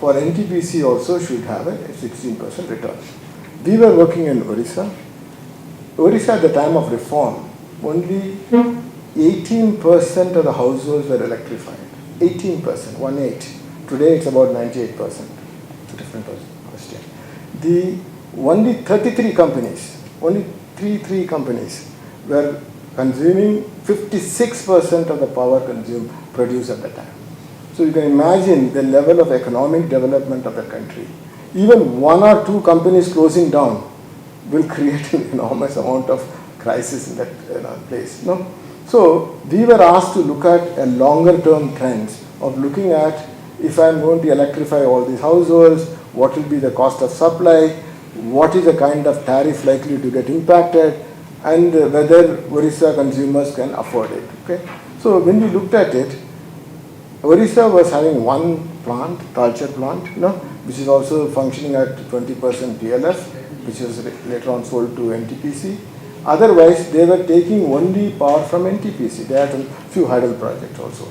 for NTPC also should have a 16% return. We were working in Orissa. Orissa at the time of reform, only 18% of the households were electrified. 18%, 1/8. Today it's about 98%. It's a different question. Only 33 companies, only three companies were consuming 56% of the power produced at the time. So you can imagine the level of economic development of the country. Even one or two companies closing down will create an enormous amount of crisis in that place. No? So we were asked to look at a longer term trends of looking at, if I am going to electrify all these households, what will be the cost of supply, what is the kind of tariff likely to get impacted, and whether Orissa consumers can afford it. Okay? So when we looked at it, Orissa was having one plant, Talcher plant, which is also functioning at 20% PLF, which was later on sold to NTPC. Otherwise, they were taking only power from NTPC. They had a few hydel projects also.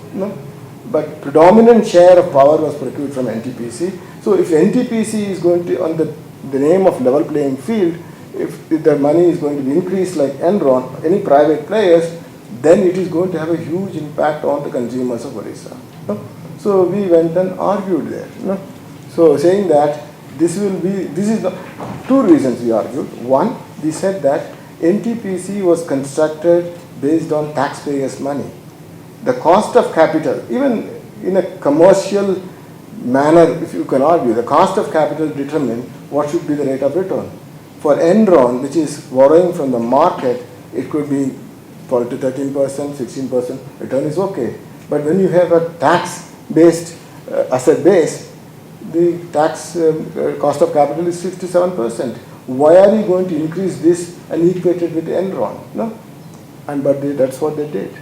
But predominant share of power was procured from NTPC. So if NTPC is going to, on the name of level playing field, if the money is going to be increased like Enron, any private players, then it is going to have a huge impact on the consumers of Orissa. So we went and argued there. So saying that this is the two reasons we argued. One, we said that NTPC was constructed based on taxpayers' money. The cost of capital, even in a commercial manner, if you can argue, the cost of capital determine what should be the rate of return. For Enron, which is borrowing from the market, it could be 12 to 13%, 16% return is okay. But when you have a tax-based asset base, the tax cost of capital is 6 to 7%. Why are you going to increase this and equate it with Enron? But that's what they did.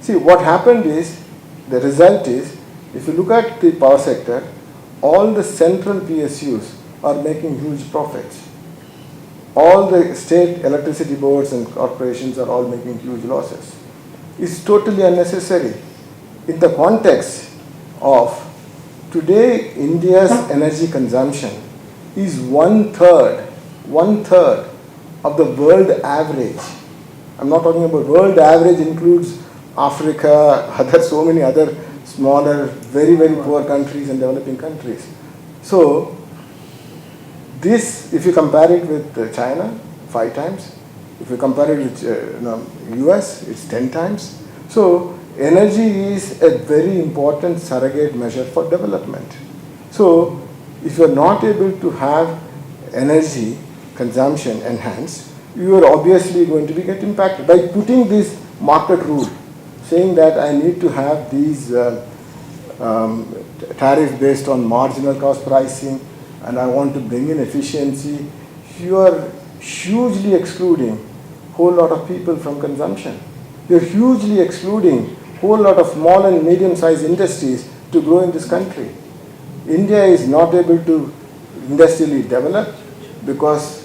See, what happened is, the result is, if you look at the power sector, all the central PSUs are making huge profits. All the state electricity boards and corporations are all making huge losses. It's totally unnecessary. In the context of today, India's energy consumption is one third of the world average. I'm not talking about world average, includes Africa, so many other smaller, very, very poor countries and developing countries. So this, if you compare it with China, 5 times. If you compare it with US, it's 10 times. So energy is a very important surrogate measure for development. So if you're not able to have energy consumption enhanced, you are obviously going to get impacted. By putting this market rule, saying that I need to have these tariffs based on marginal cost pricing, and I want to bring in efficiency, you are hugely excluding a whole lot of people from consumption. You're hugely excluding a whole lot of small and medium-sized industries to grow in this country. India is not able to industrially develop because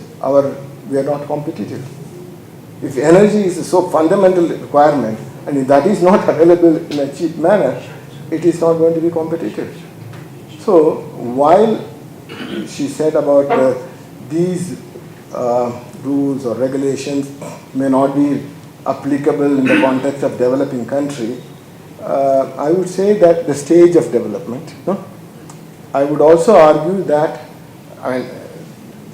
we are not competitive. If energy is a so fundamental requirement, and if that is not available in a cheap manner, it is not going to be competitive. So while she said about these rules or regulations may not be applicable in the context of developing country, I would say that the stage of development. I would also argue that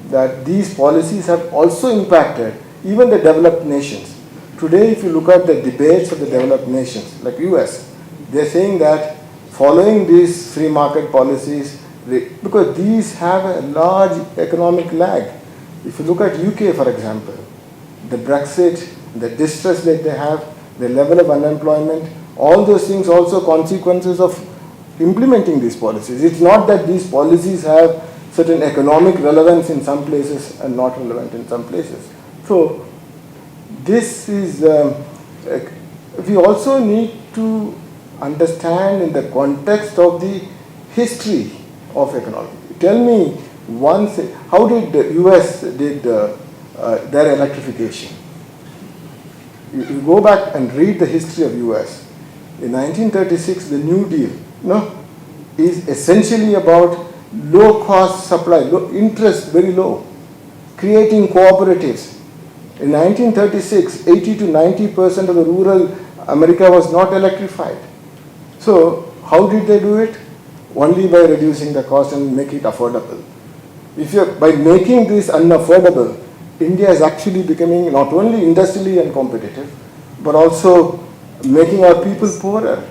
that these policies have also impacted even the developed nations. Today, if you look at the debates of the developed nations, like US, they're saying that following these free market policies, because these have a large economic lag. If you look at UK, for example, the Brexit, the distress that they have, the level of unemployment, all those things also consequences of implementing these policies. It's not that these policies have certain economic relevance in some places and not relevant in some places. So this is, we also need to understand in the context of the history of economic. Tell me once, how did the US did their electrification? You go back and read the history of US. In 1936, the New Deal is essentially about low cost supply, low interest, very low, creating cooperatives. In 1936, 80 to 90% of the rural America was not electrified. So how did they do it? Only by reducing the cost and make it affordable. By making this unaffordable, India is actually becoming not only industrially uncompetitive, but also making our people poorer.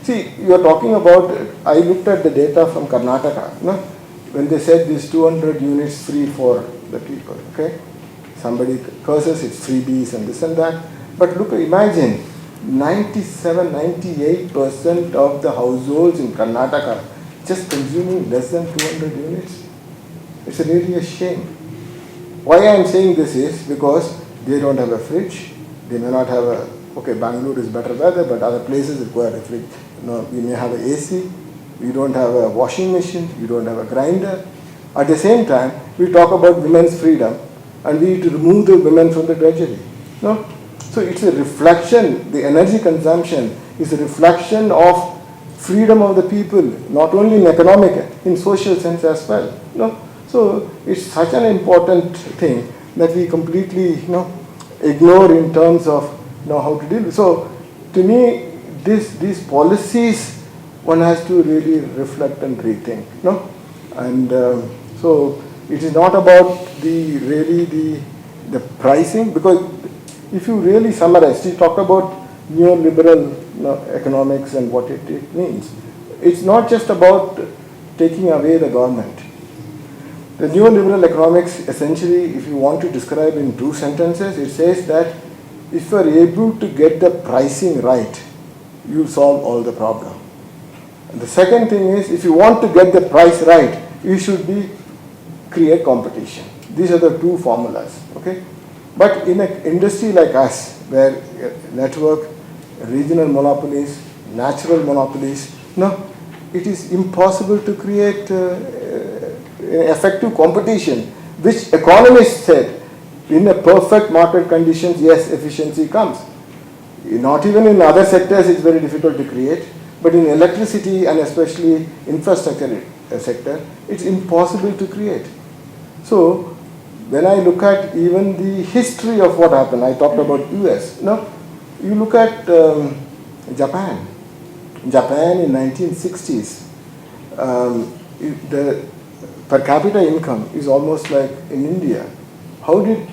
See, you are talking about, I looked at the data from Karnataka, no? When they said this 200 units free for the people, okay? Somebody curses, it's freebies and this and that. But look, imagine, 97, 98% of the households in Karnataka just consuming less than 200 units. It's really a shame. Why I am saying this is because they don't have a fridge, they may not have a, okay, Bangalore is better weather, but other places require a fridge. You know, we may have an AC, you don't have a washing machine, you don't have a grinder. At the same time, we talk about women's freedom and we need to remove the women from the drudgery. No? So it's a reflection, the energy consumption is a reflection of freedom of the people, not only in economic, in social sense as well. No? So it's such an important thing that we completely ignore in terms of how to deal with. So to me, these policies one has to really reflect and rethink. No? And so it is not about the pricing, because if you really summarize, you talk about neoliberal economics and what it means. It's not just about taking away the government. The neoliberal economics, essentially, if you want to describe in two sentences, it says that if you are able to get the pricing right, you solve all the problem. And the second thing is, if you want to get the price right, you should create competition. These are the two formulas. Okay? But in an industry like us, where network, regional monopolies, natural monopolies, it is impossible to create effective competition, which economists said, in a perfect market conditions, yes, efficiency comes. Not even in other sectors it's very difficult to create, but in electricity and especially infrastructure sector, it's impossible to create. So when I look at even the history of what happened, I talked about US. You look at Japan. Japan in 1960s, the per capita income is almost like in India. How did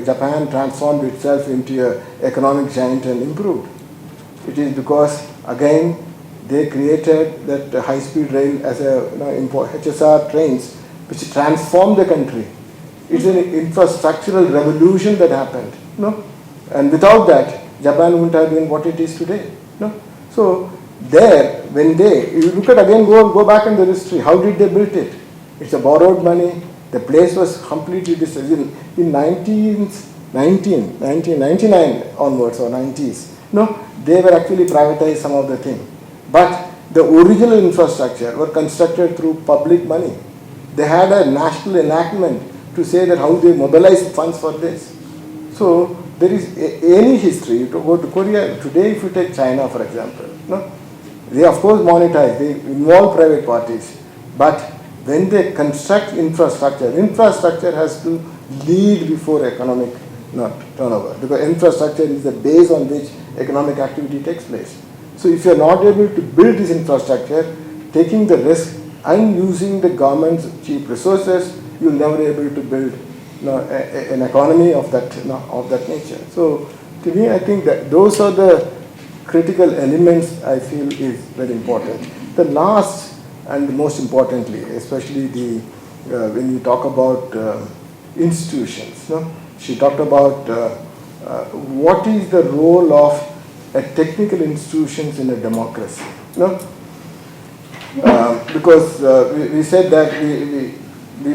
Japan transform itself into an economic giant and improved? It is because, again, they created that high-speed rail as HSR trains, which transformed the country. It's an infrastructural revolution that happened. And without that, Japan wouldn't have been what it is today. So there, when you look at again, go back in the history, how did they build it? It's a borrowed money. The place was completely destroyed. In 1999 onwards or 90s, they were actually privatized some of the things. But the original infrastructure were constructed through public money. They had a national enactment to say that how they mobilized funds for this. So there is any history. You go to Korea today. If you take China, for example, they of course monetize. They involve private parties, but when they construct infrastructure has to lead before economic turnover, because infrastructure is the base on which economic activity takes place. So if you are not able to build this infrastructure, taking the risk and using the government's cheap resources, you'll never be able to build an economy of that nature. So to me, I think that those are the critical elements I feel is very important. The last and most importantly, especially when you talk about institutions, she talked about what is the role of technical institutions in a democracy. Because we said that we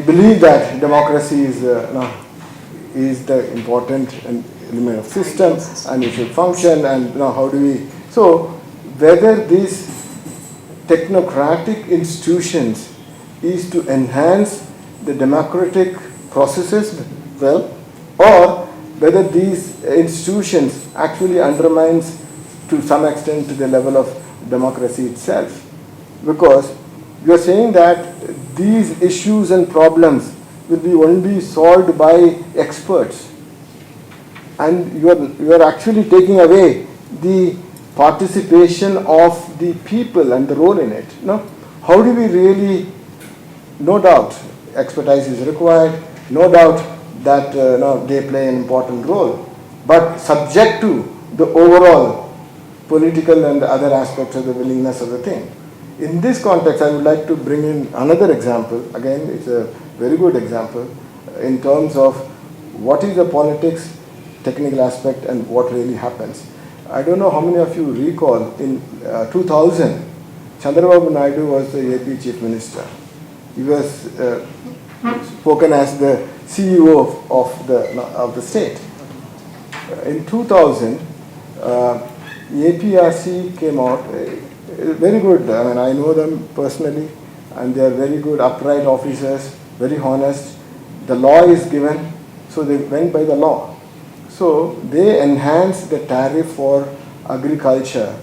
believe that democracy is the important element of system and it should function, and how do we, so whether these technocratic institutions is to enhance the democratic processes or whether these institutions actually undermines to some extent to the level of democracy itself. Because you are saying that these issues and problems will be only solved by experts, and you are actually taking away the participation of the people and the role in it. How do we really, no doubt expertise is required, no doubt that they play an important role, but subject to the overall political and other aspects of the willingness of the thing. In this context, I would like to bring in another example. Again, it's a very good example in terms of what is the politics, technical aspect, and what really happens. I don't know how many of you recall in 2000, Chandrababu Naidu was the AP Chief Minister. He was spoken as the CEO of the state. In 2000, APRC came out, very good. I mean, I know them personally, and they are very good, upright officers, very honest. The law is given, so they went by the law. So they enhanced the tariff for agriculture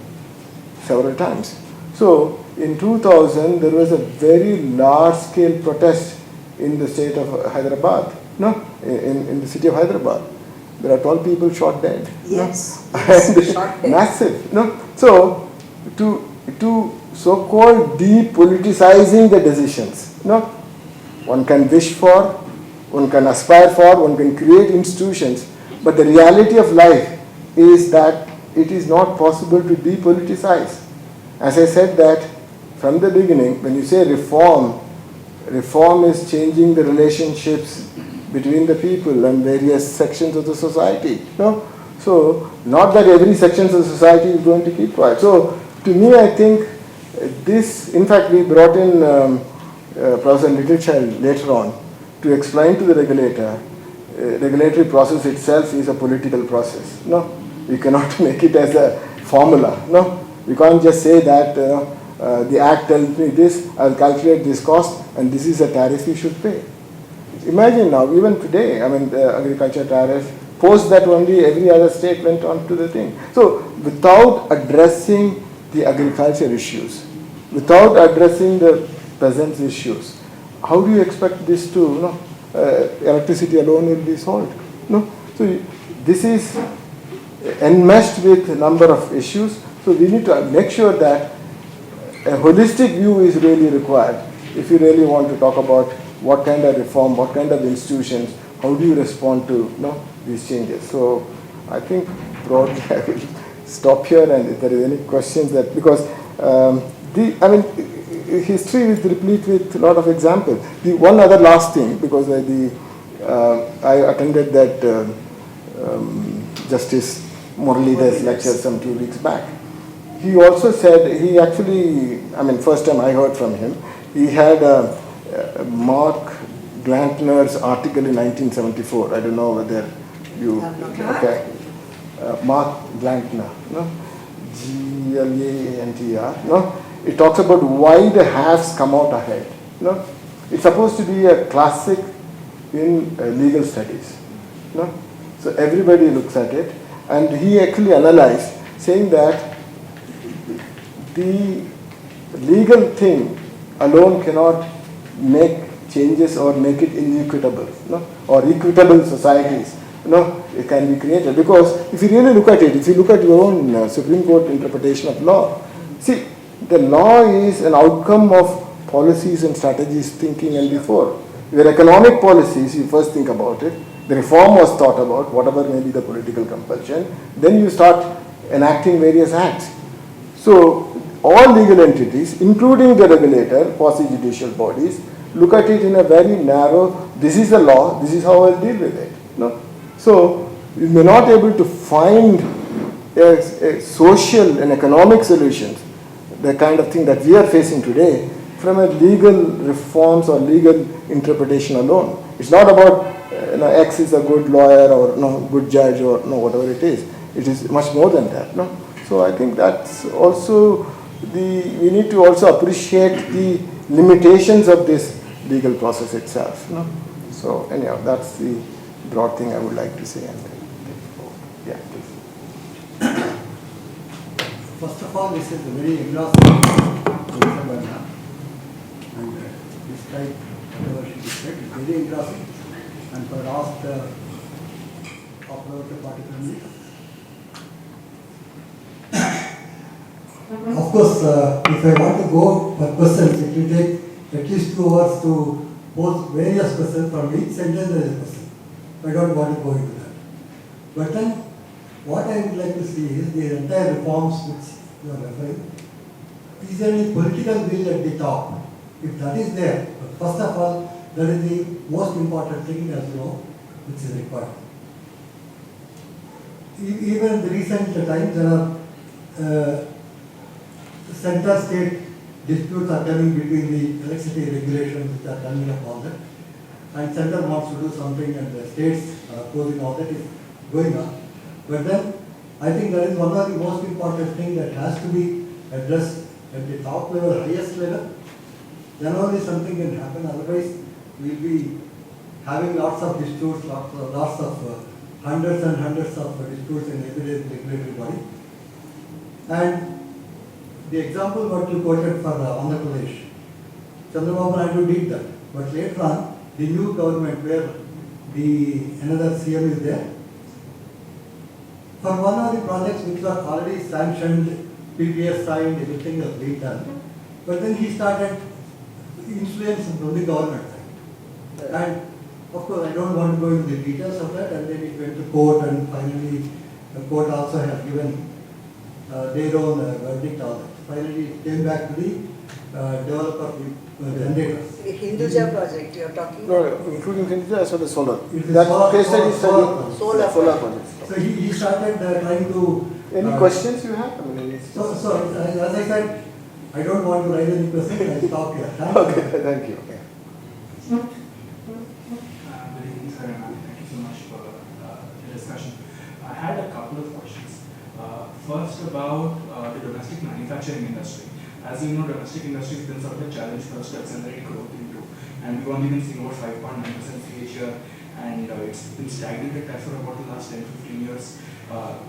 several times. So in 2000, there was a very large-scale protest in the state of Hyderabad, in the city of Hyderabad. There are 12 people shot dead. Yes, And shot dead. Massive. So to so-called depoliticizing the decisions, one can wish for, one can aspire for, one can create institutions, but the reality of life is that it is not possible to depoliticize. As I said that from the beginning, when you say reform, reform is changing the relationships between the people and various sections of the society. So not that every section of the society is going to keep quiet. So to me, I think this, in fact, we brought in Professor Littlechild later on to explain to the regulator, regulatory process itself is a political process. We cannot make it as a formula. We can't just say that the act tells me this, I'll calculate this cost, and this is a tariff you should pay. Imagine now, even today, I mean, the agriculture tariff, post that only every other state went on to the thing. So without addressing the agriculture issues, without addressing the peasants' issues, how do you expect this to, electricity alone will be solved? So this is enmeshed with a number of issues. So we need to make sure that a holistic view is really required if you really want to talk about what kind of reform, what kind of institutions, how do you respond to these changes. So I think broadly I will stop here, and if there is any questions that, because history is replete with a lot of examples. The one other last thing, because I attended that Justice Murali's lecture some 2 weeks back. He also said, he actually, first time I heard from him, he had Mark Glantner's article in 1974. I don't know whether you, okay. Mark Glantner, Glantr, it talks about why the haves come out ahead. It's supposed to be a classic in legal studies. So everybody looks at it, and he actually analyzed, saying that the legal thing alone cannot make changes or make it inequitable, or equitable societies. It can be created, because if you really look at it, if you look at your own Supreme Court interpretation of law, see, the law is an outcome of policies and strategies thinking and before. Your economic policies, you first think about it, the reform was thought about, whatever may be the political compulsion, then you start enacting various acts. So all legal entities, including the regulator, quasi-judicial bodies, look at it in a very narrow, this is the law, this is how I'll deal with it. So you may not be able to find a social and economic solutions, the kind of thing that we are facing today, from a legal reforms or legal interpretation alone. It's not about X is a good lawyer or good judge or whatever it is. It is much more than that. So I think that's also we need to also appreciate the limitations of this legal process itself. So anyhow, that's the broad thing I would like to say. Yeah, please. First of all, this is a very exhaustive and despite whatever she said, it's very exhaustive, and for the last half hour to 45 minutes. Of course, if I want to go per questions, it will take at least 2 hours to pose various questions. From each sentence there is a question. I don't want to go into that. But then what I would like to see is the entire reforms which you are referring, is there any political will at the top? If that is there, first of all, that is the most important thing, as you know, which is required. Even in the recent times, there are center-state disputes are coming between the electricity regulations which are coming up on that. And center wants to do something and the states are opposing all that is going on. But then, I think that is one of the most important things that has to be addressed at the top level, highest level. Then only something can happen, otherwise we'll be having lots of disputes, lots of hundreds and hundreds of disputes in every regulatory body. And the example what you quoted for Andhra Pradesh, Chandrababu Naidu did that. But later on, the new government where another CM is there, for one of the projects which were already sanctioned, PPS signed, everything was being done. But then he started influencing from the government side. And of course, I don't want to go into the details of that, and then it went to court, and finally the court also has given their own verdict on that. Finally, it came back to the developer, the generators. The Hinduja project you are talking No, about? including Hinduja as well as solar. It is That solar- case study is solar- solar projects. So he started trying to... Any questions you have? I mean, So as I said, I don't want to raise any questions, I'll stop here. Thank you. Okay, thank you. Good evening, sir, and thank you so much for the discussion. I had a couple of questions. First, about the domestic manufacturing industry. As you know, domestic industry has been sort of a challenge for us to accelerate growth into, and we've only been seeing over 5.9% CAGR, and it's been stagnant at that for about the last 10-15 years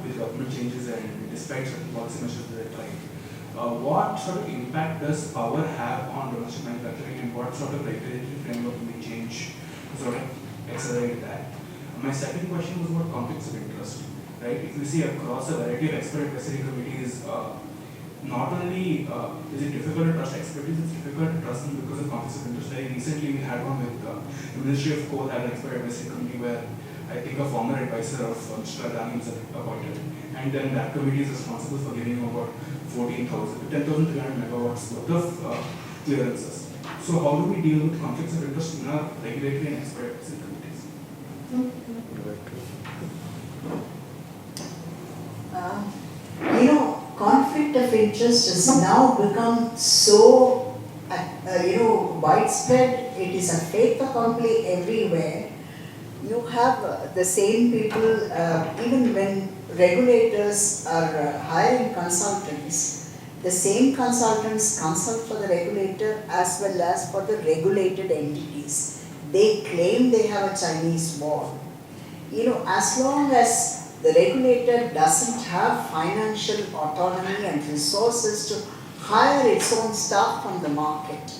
with government changes and despite certain policy measures that are trying. What sort of impact does power have on domestic manufacturing, and what sort of regulatory framework may change to sort of accelerate that? My second question was about conflicts of interest. Right? If you see across a variety of expert advisory committees, not only is it difficult to trust expertise, it's difficult to trust them because of conflicts of interest. Very recently, we had one with the Ministry of Coal had an expert advisory committee where I think a former advisor of Mr. Adani was appointed, and then that committee is responsible for giving about 10,300 megawatts worth of clearances. So how do we deal with conflicts of interest in our regulatory and expert advisory committees? Conflict of interest has now become so, widespread. It is a fait accompli everywhere. You have the same people, even when regulators are hiring consultants, the same consultants consult for the regulator as well as for the regulated entities. They claim they have a Chinese wall. As long as the regulator doesn't have financial autonomy and resources to hire its own staff from the market,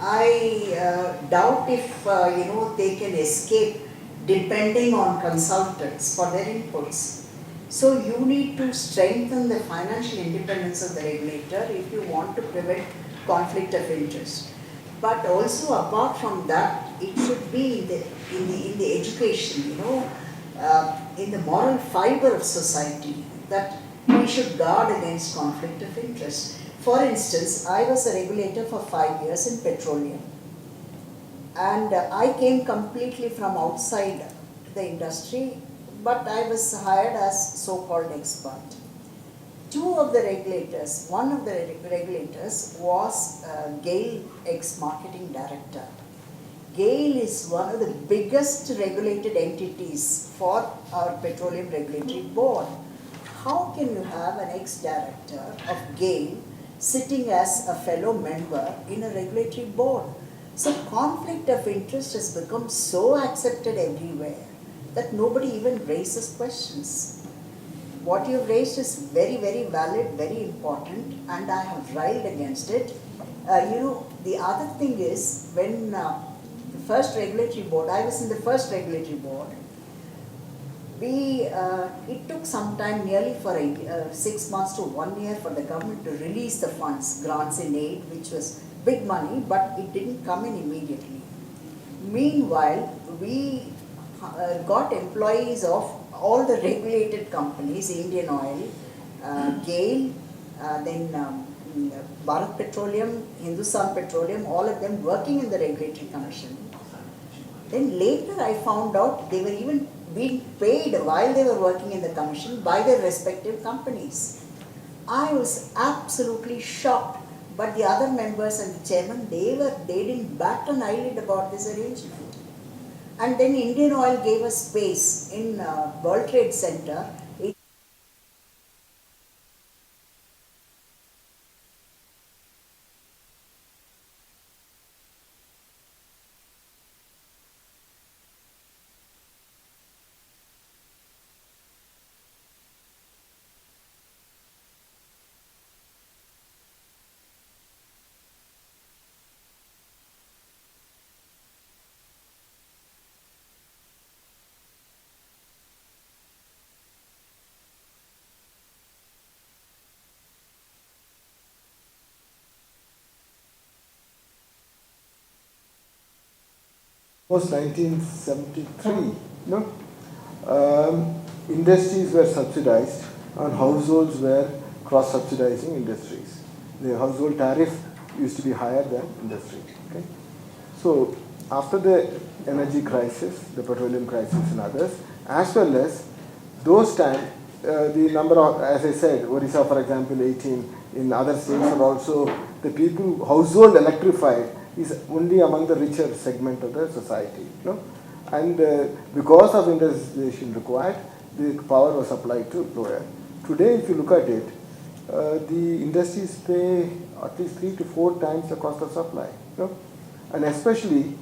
I doubt if they can escape depending on consultants for their inputs. So you need to strengthen the financial independence of the regulator if you want to prevent conflict of interest. But also apart from that, it should be in the education, in the moral fiber of society, that we should guard against conflict of interest. For instance, I was a regulator for 5 years in petroleum, and I came completely from outside the industry, but I was hired as so-called expert. One of the regulators was GAIL ex-marketing director. GAIL is one of the biggest regulated entities for our Petroleum Regulatory Board. How can you have an ex-director of GAIL sitting as a fellow member in a regulatory board? So conflict of interest has become so accepted everywhere that nobody even raises questions. What you have raised is very, very valid, very important, and I have railed against it. The other thing is, when the first regulatory board, I was in the first regulatory board, it took some time, nearly for 6 months to 1 year, for the government to release the funds, grants in aid, which was big money, but it didn't come in immediately. Meanwhile, we got employees of all the regulated companies, Indian Oil, GAIL, then Bharat Petroleum, Hindustan Petroleum, all of them working in the regulatory commission. Then later I found out they were even being paid while they were working in the commission by their respective companies. I was absolutely shocked, but the other members and the chairman, they didn't bat an eyelid about this arrangement. And then Indian Oil gave us space in World Trade Center. Post 1973, industries were subsidized and households were cross-subsidizing industries. The household tariff used to be higher than industry. Okay? So after the energy crisis, the petroleum crisis and others, as well as those times, the number of, as I said, Odisha for example, 18, in other states are also, the people, household electrified is only among the richer segment of the society. And because of industrialization required, the power was supplied to lower. Today, if you look at it, the industries pay at least 3 to 4 times the cost of supply. And especially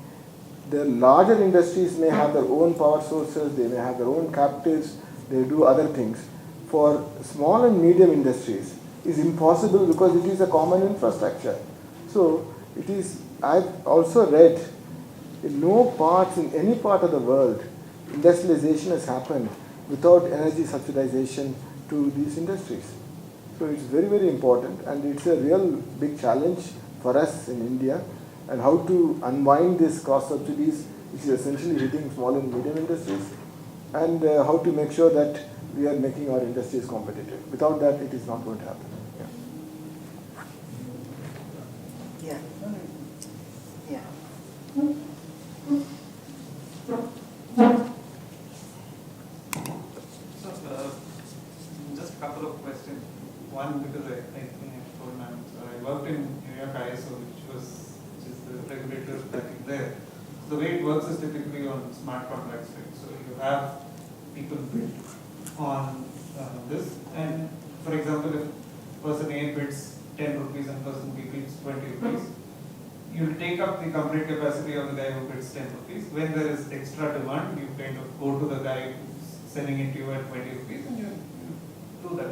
the larger industries may have their own power sources, they may have their own captives, they do other things. For small and medium industries, is impossible because it is a common infrastructure. So it is. I've also read in no parts, in any part of the world, industrialization has happened without energy subsidization to these industries. So it's very, very important, and it's a real big challenge for us in India, and how to unwind these cost subsidies, which is essentially hitting small and medium industries, and how to make sure that we are making our industries competitive. Without that, it is not going to happen. Yeah. Yeah. So, just a couple of questions. One, because I think I told ma'am, so I worked in New York ISO, which is the regulator working there. So the way it works is typically on smart contracts, right? So you have people bid on this, and for example, if person A bids 10 rupees and person B bids 20 rupees, you will take up the complete capacity of the guy who bids 10 rupees. When there is extra demand, you kind of go to the guy who's selling it to you at 20 rupees and you do that.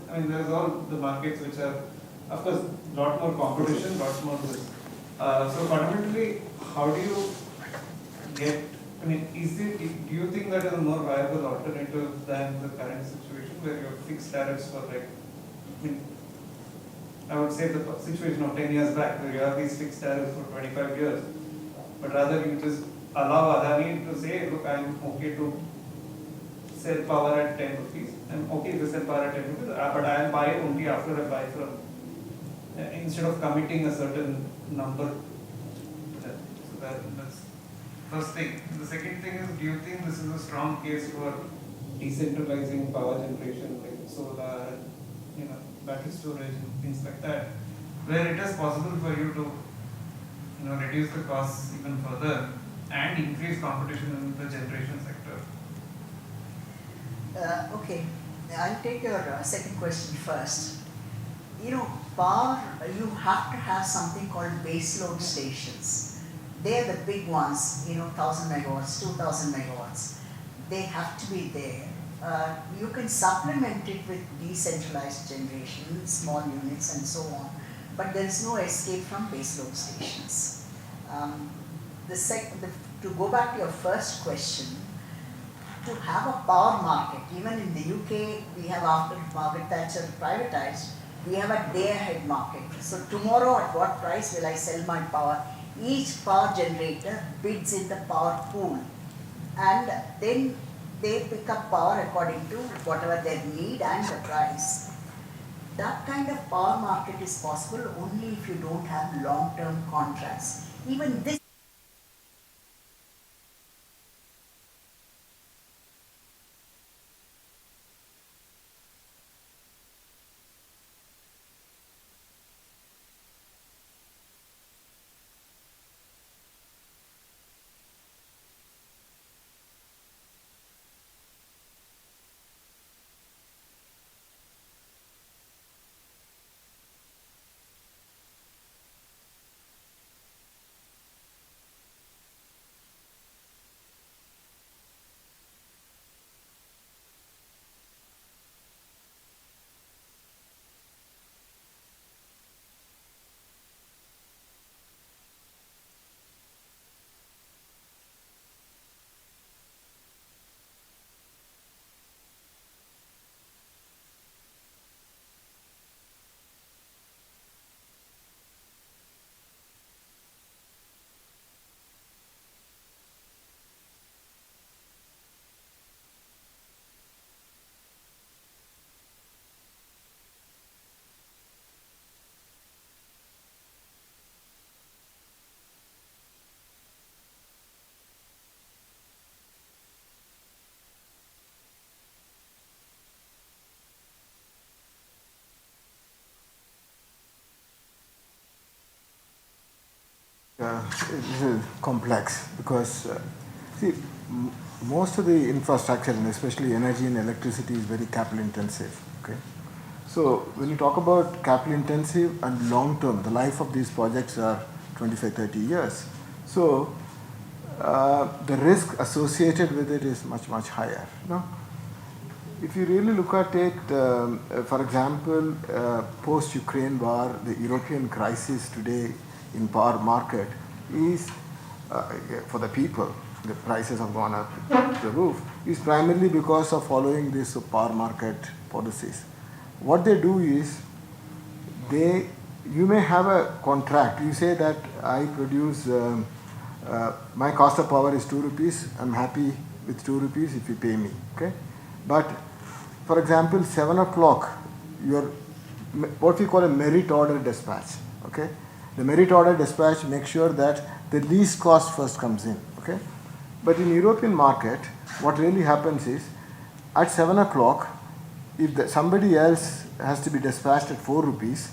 And there's all the markets which are, of course, a lot more competition, lot more this. So fundamentally, how do you get, do you think that is a more viable alternative than the current situation where you have fixed tariffs for I would say the situation of 10 years back, where you have these fixed tariffs for 25 years, but rather you just allow Adani to say, look, I'm okay to sell power at 10 rupees, I'm okay to sell power at 10 rupees, but I'll buy only after I buy from, instead of committing a certain number. So that's first thing. The second thing is, do you think this is a strong case for decentralizing power generation, like solar, battery storage and things like that, where it is possible for you to reduce the costs even further and increase competition in the generation sector? Okay, I'll take your second question first. Power, you have to have something called baseload stations. They're the big ones, 1000 megawatts, 2000 megawatts. They have to be there. You can supplement it with decentralized generation, small units and so on, but there is no escape from baseload stations. To go back to your first question, to have a power market, even in the UK, we have, after Margaret Thatcher privatized, we have a day-ahead market. So tomorrow, at what price will I sell my power? Each power generator bids in the power pool, and then they pick up power according to whatever their need and the price. That kind of power market is possible only if you don't have long-term contracts. Even this This is complex because see, most of the infrastructure and especially energy and electricity is very capital intensive. Okay, so when you talk about capital intensive and long term, the life of these projects are 25, 30 years. So the risk associated with it is much higher. No? If you really look at it, for example, post-Ukraine war, the European crisis today in power market is, for the people, the prices have gone up to the roof, is primarily because of following this power market policies. What they do is, you may have a contract, you say that I produce, my cost of power is 2 rupees, I'm happy with 2 rupees if you pay me, okay? But for example, 7 o'clock, what we call a merit order dispatch, okay? The merit order dispatch makes sure that the least cost first comes in, okay? But in European market, what really happens is, at 7 o'clock, if somebody else has to be dispatched at 4 rupees,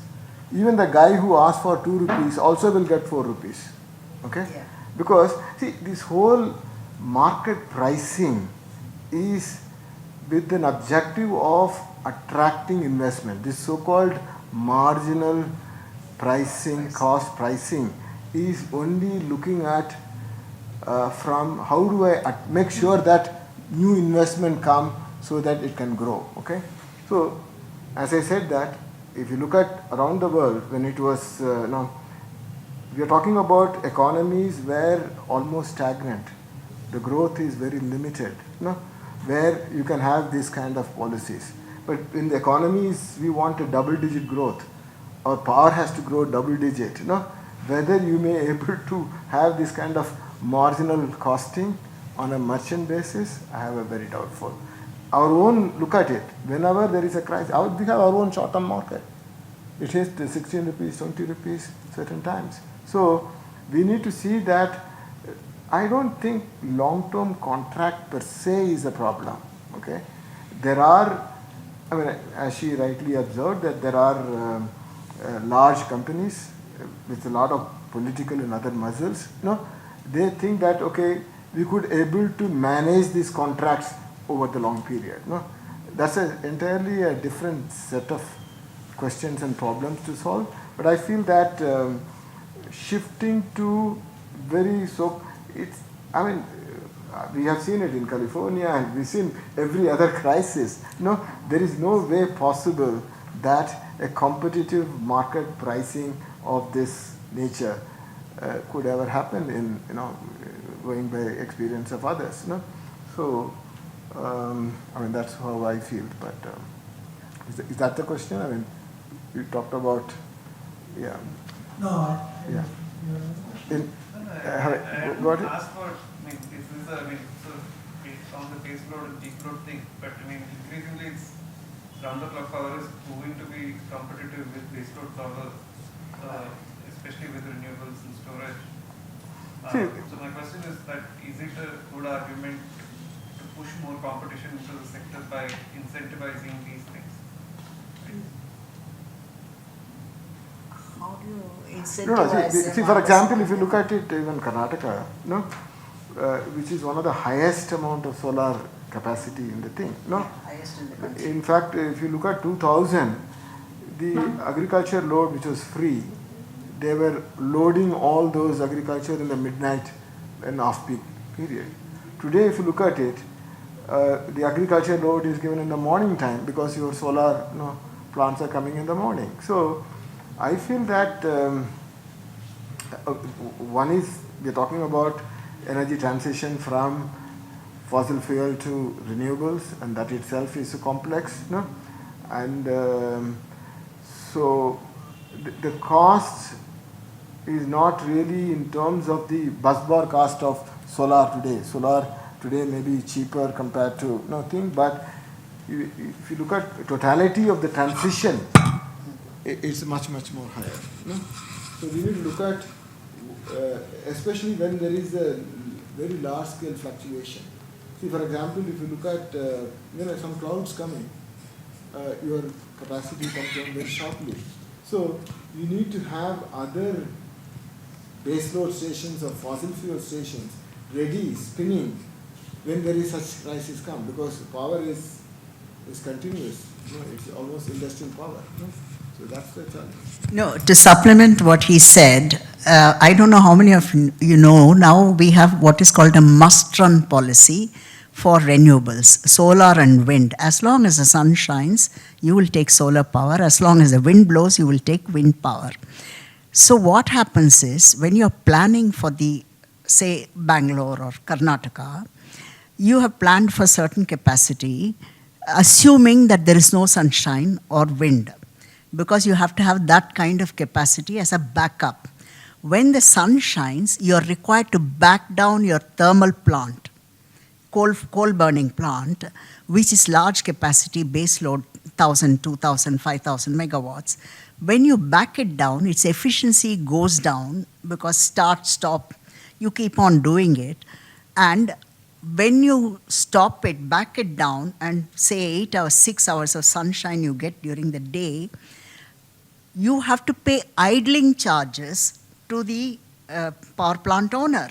even the guy who asked for 2 rupees also will get 4 rupees, okay? Yeah. Because, see, this whole market pricing is with an objective of attracting investment. This so-called marginal pricing, cost pricing, is only looking at from how do I make sure that new investment come so that it can grow. Okay, so as I said that if you look at around the world, when it was we are talking about economies where almost stagnant, the growth is very limited. Where you can have this kind of policies. But in the economies, we want a double-digit growth. Our power has to grow double-digit. Whether you may able to have this kind of marginal costing on a merchant basis, I have a very doubtful. Our own, look at it, whenever there is a crisis, we have our own short-term market. It hits the 16 rupees, 20 rupees certain times. So we need to see that. I don't think long-term contract per se is a problem. Okay, there are, as she rightly observed, that there are large companies with a lot of political and other muscles. They think that okay, we could able to manage these contracts over the long period. That's entirely a different set of questions and problems to solve. But I feel that shifting to we have seen it in California and we've seen every other crisis. There is no way possible that a competitive market pricing of this nature could ever happen in, going by experience of others. So, that's how I feel. But is that the question? You talked about, yeah. No, Yeah. I Got it? asked for, this is so on the base load and peak load thing, but I mean, increasingly it's round the clock power is proving to be competitive with base load power, especially with renewables and storage. So my question is that is it a good argument to push more competition into the sector by incentivizing these things? How do you No, incentivize them see, on for the example, solar? if you look at it, even Karnataka, which is one of the highest amount of solar capacity in the thing, Highest in the country. In fact, if you look at 2000, the agriculture load, which was free, they were loading all those agriculture in the midnight and off-peak period. Today, if you look at it, the agriculture load is given in the morning time because your solar plants are coming in the morning. So, I feel that one is we are talking about energy transition from fossil fuel to renewables, and that itself is complex, and so the cost is not really in terms of the busbar cost of solar today. Solar today may be cheaper compared to nothing, but if you look at totality of the transition, it's much more higher. So we need to look at, especially when there is a very large scale fluctuation. See, for example, if you look at some clouds coming, your capacity comes down very sharply. So you need to have other baseload stations or fossil fuel stations ready, spinning, when there is such crisis come, because power is continuous. It's almost industrial power. So that's the challenge. No, to supplement what he said, I don't know how many of you know, now we have what is called a must-run policy for renewables, solar and wind. As long as the sun shines, you will take solar power. As long as the wind blows, you will take wind power. So what happens is, when you're planning for the, say, Bangalore or Karnataka, you have planned for certain capacity, assuming that there is no sunshine or wind, because you have to have that kind of capacity as a backup. When the sun shines, you're required to back down your thermal plant, coal burning plant, which is large capacity, base load 1,000, 2,000, 5,000 megawatts. When you back it down, its efficiency goes down because start, stop, you keep on doing it. And when you stop it, back it down, and say 8 hours, 6 hours of sunshine you get during the day, you have to pay idling charges to the power plant owner.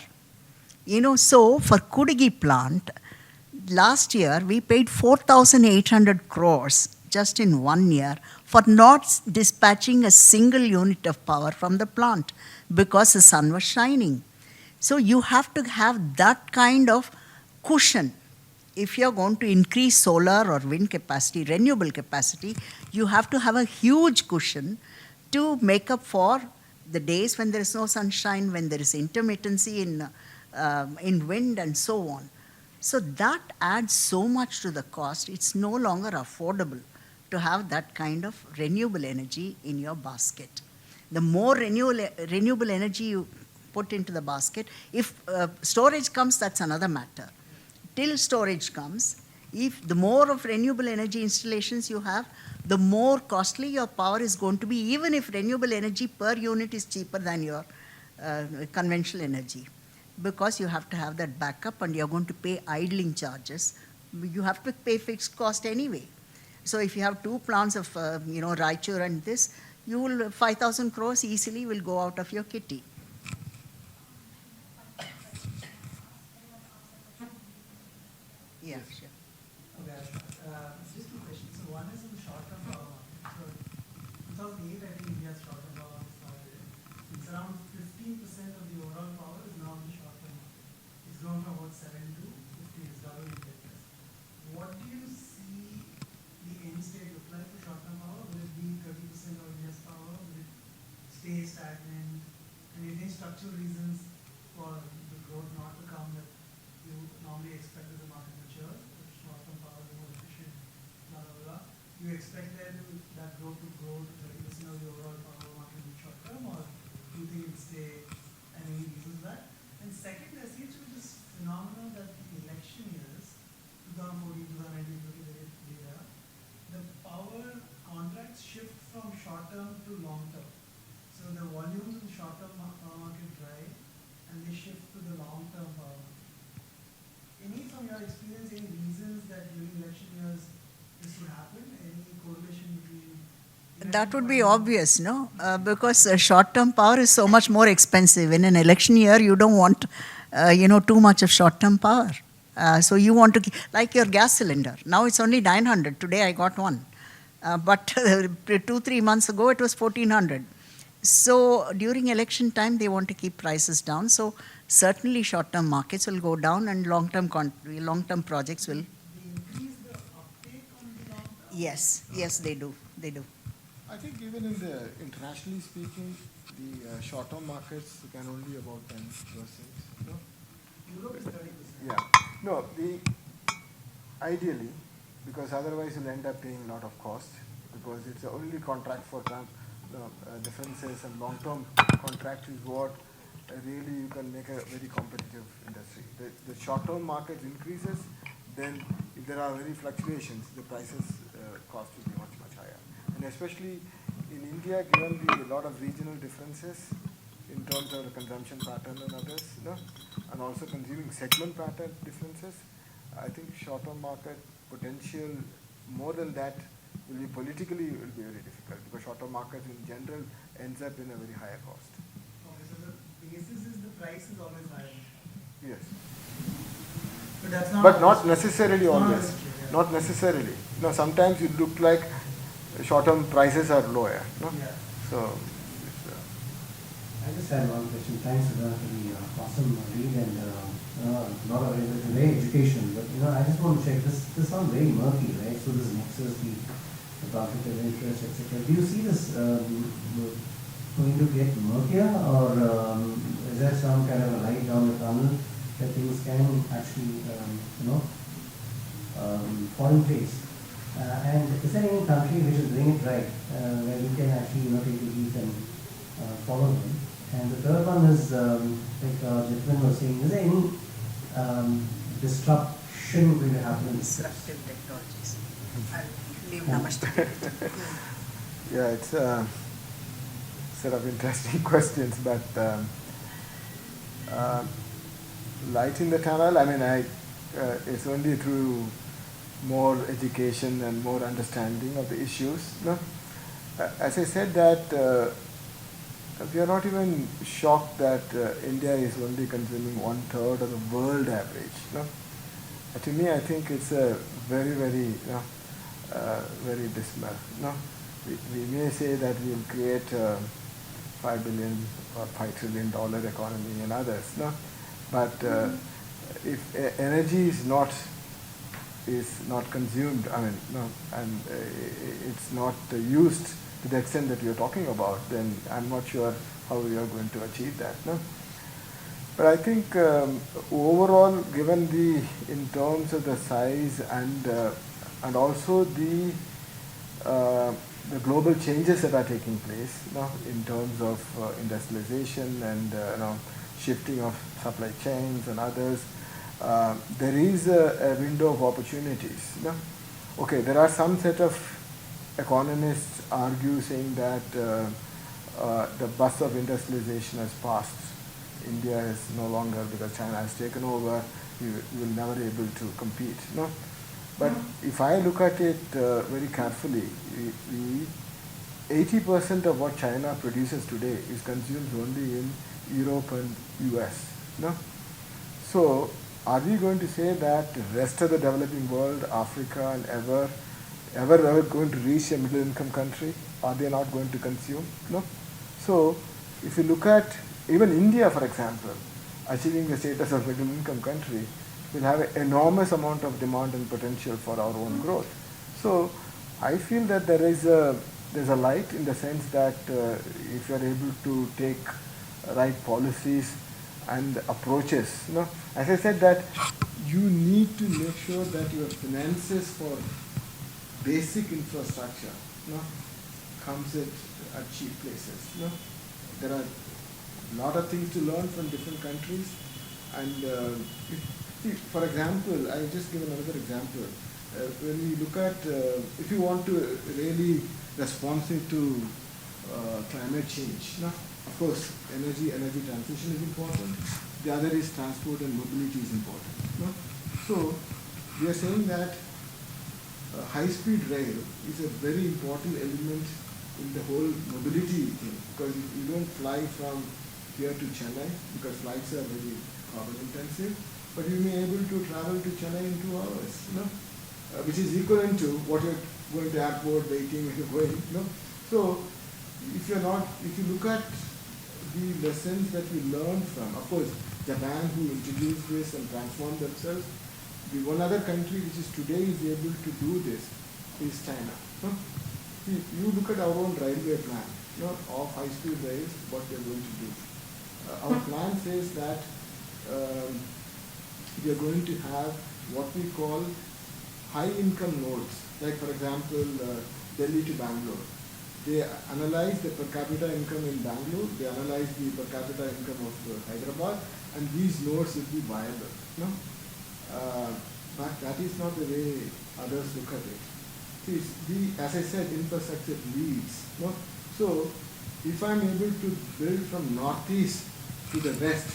So for Kudigi plant, last year we paid 4,800 crores just in 1 year for not dispatching a single unit of power from the plant because the sun was shining. So you have to have that kind of cushion. If you're going to increase solar or wind capacity, renewable capacity, you have to have a huge cushion to make up for the days when there is no sunshine, when there is intermittency in wind and so on. So that adds so much to the cost, it's no longer affordable to have that kind of renewable energy in your basket. The more renewable energy you put into the basket, if storage comes, that's another matter. Till storage comes, if the more of renewable energy installations you have, the more costly your power is going to be, even if renewable energy per unit is cheaper than your conventional energy, because you have to have that backup and you're going to pay idling charges. You have to pay fixed cost anyway. So if you have two plants of, Raichur and this, you will 5,000 crores easily will go out of your kitty. Yeah, sure. Okay, just two questions. So one is in the short-term power market. So 2008, I think India's short-term power market started. It's around 15% of the overall power is now in the short-term market. It's grown from about 7 to 50, it's doubled in 10 years. What do you see the end state look like for short-term power? Will it be 30% of India's power? Will it stay stagnant? And you think structural reasons for the growth not to come that you normally expect as a market mature, short-term power is more efficient, blah, blah, blah. Do you expect that growth to grow to 30% of the overall power market in the short term, or do you think it will stay, and any reasons that? And second, there seems to be this phenomenon that the election years, 2014, 2019, if you look at the data, the power contracts shift from short term to long term. So the volumes in short term power market dry and they shift to the long term power market. Any from your experience, any reasons that during election years this would happen? Any correlation between That would be obvious, no? Because short-term power is so much more expensive. In an election year, you don't want, too much of short-term power. So you want to, like your gas cylinder. Now it's only 900. Today I got one. But 2-3 months ago, it was 1400. So during election time, they want to keep prices down. So certainly short-term markets will go down and long-term projects will. they increase the uptake on the long term? Yes, they do. I think even in the internationally speaking, the short-term markets can only about 10%. No? Europe is 30%. Yeah. No, ideally, because otherwise you'll end up paying a lot of cost, because it's the only contract for differences, and long-term contract is what really you can make a very competitive industry. The short-term market increases, then if there are very fluctuations, the prices cost will be much higher. And especially in India, given a lot of regional differences in terms of the consumption pattern and others, and also consuming segment pattern differences, I think short-term market potential more than that will be politically very difficult, because short-term markets in general ends up in a very higher cost. Okay, so the basis is the price is always higher. Yes. But that's not. But not necessarily Not always. always true, yeah. Not necessarily. Sometimes it look like short-term prices are lower. No? Yeah. So. I just had one question. Thanks for the awesome read and not a very education. But I just want to check. This sounds very murky, right? So this nexus, the conflict of interest, etc. Do you see this going to get murkier, or is there some kind of a light down the tunnel that things can actually fall in place? And is there any country which is doing it right, where we can actually take the lead and follow them? And the third one is, like gentleman was saying, is there any disruption going to happen in this? Disruptive technologies. I'll leave Namaste. Yeah, it's a set of interesting questions, but light in the tunnel, it's only through more education and more understanding of the issues. As I said that we are not even shocked that India is only consuming 1/3 of the world average. To me, I think it's a very, very, very dismal. We may say that we will create a $5 billion or $5 trillion economy and others. But if energy is not consumed, and it's not used to the extent that you're talking about, then I'm not sure how we are going to achieve that. But I think overall, given in terms of the size and also the global changes that are taking place, in terms of industrialization and shifting of supply chains and others, there is a window of opportunities. Okay, there are some set of economists argue saying that the bus of industrialization has passed. India is no longer, because China has taken over, we will never be able to compete. But if I look at it very carefully, 80% of what China produces today is consumed only in Europe and US. So are we going to say that the rest of the developing world, Africa and ever going to reach a middle income country? Are they not going to consume? No. So if you look at even India, for example, achieving the status of middle income country will have an enormous amount of demand and potential for our own growth. So I feel that there's a light, in the sense that if you are able to take right policies and approaches. As I said, that you need to make sure that your finances for basic infrastructure comes at cheap places. There are a lot of things to learn from different countries, and See, for example, I'll just give another example. When we look at, if you want to really responsive to climate change, no? Of course, energy transition is important. The other is transport and mobility is important. No? So, we are saying that high-speed rail is a very important element in the whole mobility thing, because you don't fly from here to Chennai because flights are very carbon intensive, but you may be able to travel to Chennai in 2 hours, which is equivalent to what you're going to airport, waiting when you're going. So if you look at the lessons that we learned from, of course, Japan, who introduced this and transformed themselves, the one other country which is today is able to do this is China. See, you look at our own railway plan, of high-speed rails, what they're going to do. Our plan says that we are going to have what we call high-income nodes, like for example, Delhi to Bangalore. They analyze the per capita income in Bangalore, they analyze the per capita income of Hyderabad, and these nodes will be viable. But that is not the way others look at it. See, as I said, infrastructure leads. So, if I'm able to build from northeast to the west,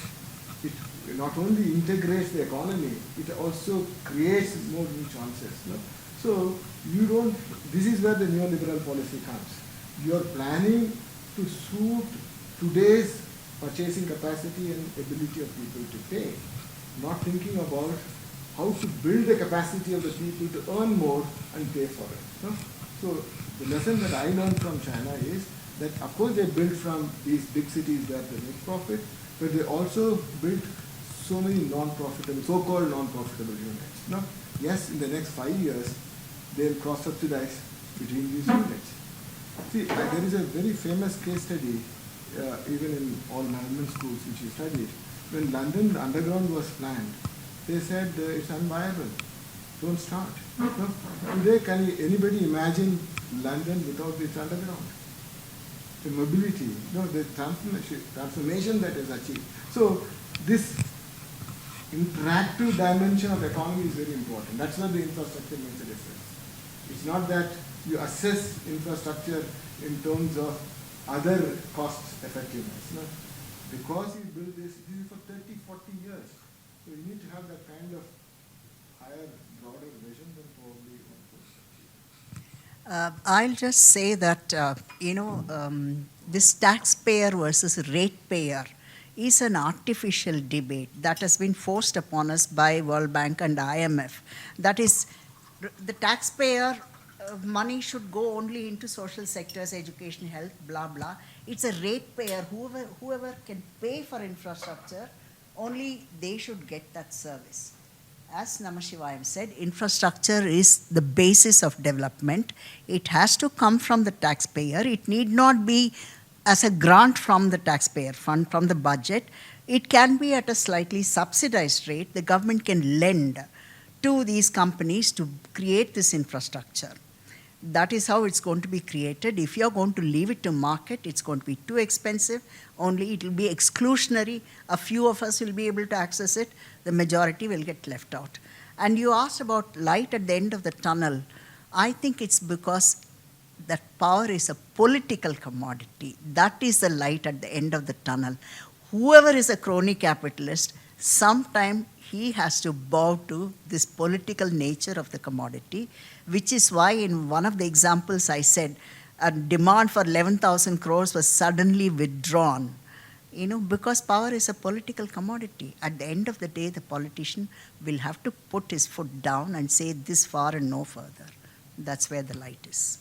it not only integrates the economy, it also creates more new chances. So, this is where the neoliberal policy comes. You are planning to suit today's purchasing capacity and ability of people to pay, not thinking about how to build the capacity of the people to earn more and pay for it. So the lesson that I learned from China is that of course they built from these big cities where they make profit, but they also built so many non-profitable, so-called non-profitable units. Yes, in the next 5 years, they'll cross-subsidize between these units. See, there is a very famous case study, even in all management schools which you studied. When London Underground was planned, they said it's unviable. Don't start. Today, can anybody imagine London without its underground? The mobility, the transformation that is achieved. So this interactive dimension of economy is very important. That's where the infrastructure makes a difference. It's not that you assess infrastructure in terms of other cost effectiveness. Because you build this is for 30, 40 years. So you need to have that kind of higher, broader vision than probably one could achieve. I'll just say that, this taxpayer versus ratepayer is an artificial debate that has been forced upon us by World Bank and IMF. That is, the taxpayer money should go only into social sectors, education, health, blah, blah. It's a ratepayer, whoever can pay for infrastructure, only they should get that service. As Namashivayam said, infrastructure is the basis of development. It has to come from the taxpayer. It need not be as a grant from the taxpayer fund, from the budget. It can be at a slightly subsidized rate. The government can lend to these companies to create this infrastructure. That is how it's going to be created. If you're going to leave it to market, it's going to be too expensive. Only it will be exclusionary. A few of us will be able to access it. The majority will get left out. And you asked about light at the end of the tunnel. I think it's because that power is a political commodity. That is the light at the end of the tunnel. Whoever is a crony capitalist, sometime he has to bow to this political nature of the commodity, which is why in one of the examples I said, a demand for 11,000 crores was suddenly withdrawn, because power is a political commodity. At the end of the day, the politician will have to put his foot down and say this far and no further. That's where the light is.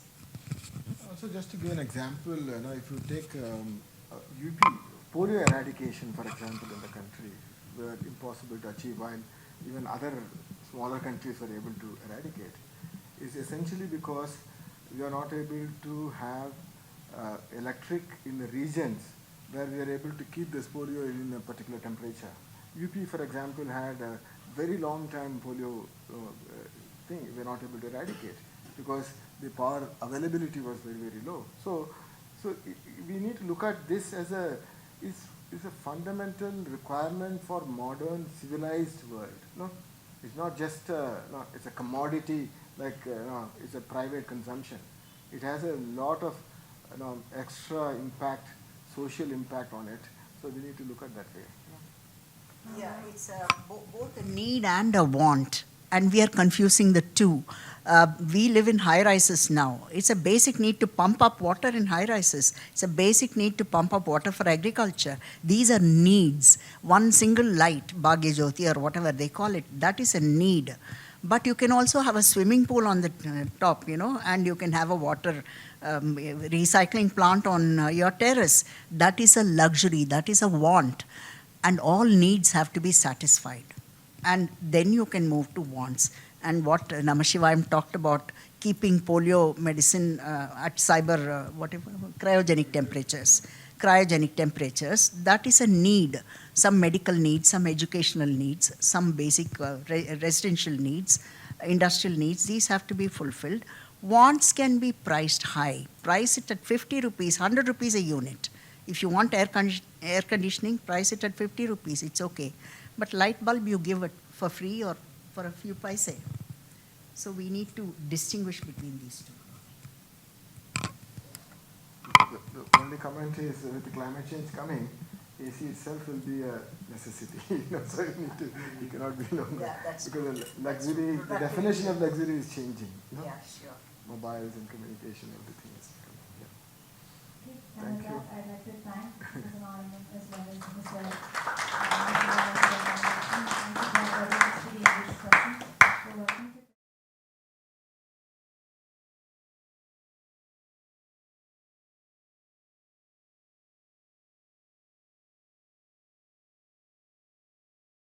So just to give an example, if you take UP, polio eradication, for example, in the country, were impossible to achieve, while even other smaller countries were able to eradicate, is essentially because we are not able to have electric in the regions where we are able to keep this polio in a particular temperature. UP, for example, had a very long time polio thing we were not able to eradicate because the power availability was very, very low. So we need to look at this as is a fundamental requirement for modern civilized world. No, it's not just no, it's a commodity like no, it's a private consumption. It has a lot of extra impact, social impact on it. So we need to look at that way. Yeah, it's both a need and a want, and we are confusing the two. We live in high rises now. It's a basic need to pump up water in high rises. It's a basic need to pump up water for agriculture. These are needs. One single light, Bhagya Jyoti or whatever they call it, that is a need. But you can also have a swimming pool on the top, and you can have a water recycling plant on your terrace. That is a luxury. That is a want. And all needs have to be satisfied. And then you can move to wants. And what Namashivayam talked about, keeping polio medicine at cryogenic temperatures, that is a need. Some medical needs, some educational needs, some basic residential needs, industrial needs, these have to be fulfilled. Wants can be priced high. Price it at 50 rupees, 100 rupees a unit. If you want air conditioning, price it at 50 rupees, it's okay. But light bulb you give it for free or for a few paise. So we need to distinguish between these two. The only comment is with the climate change coming, AC itself will be a necessity. So you cannot be longer. Yeah, that's because luxury, the definition of luxury is changing. Yeah, sure. Mobiles and communication, everything is coming. Yeah. And Thank with you. that, I'd like to thank Sudha Mahalingam as well as Mr.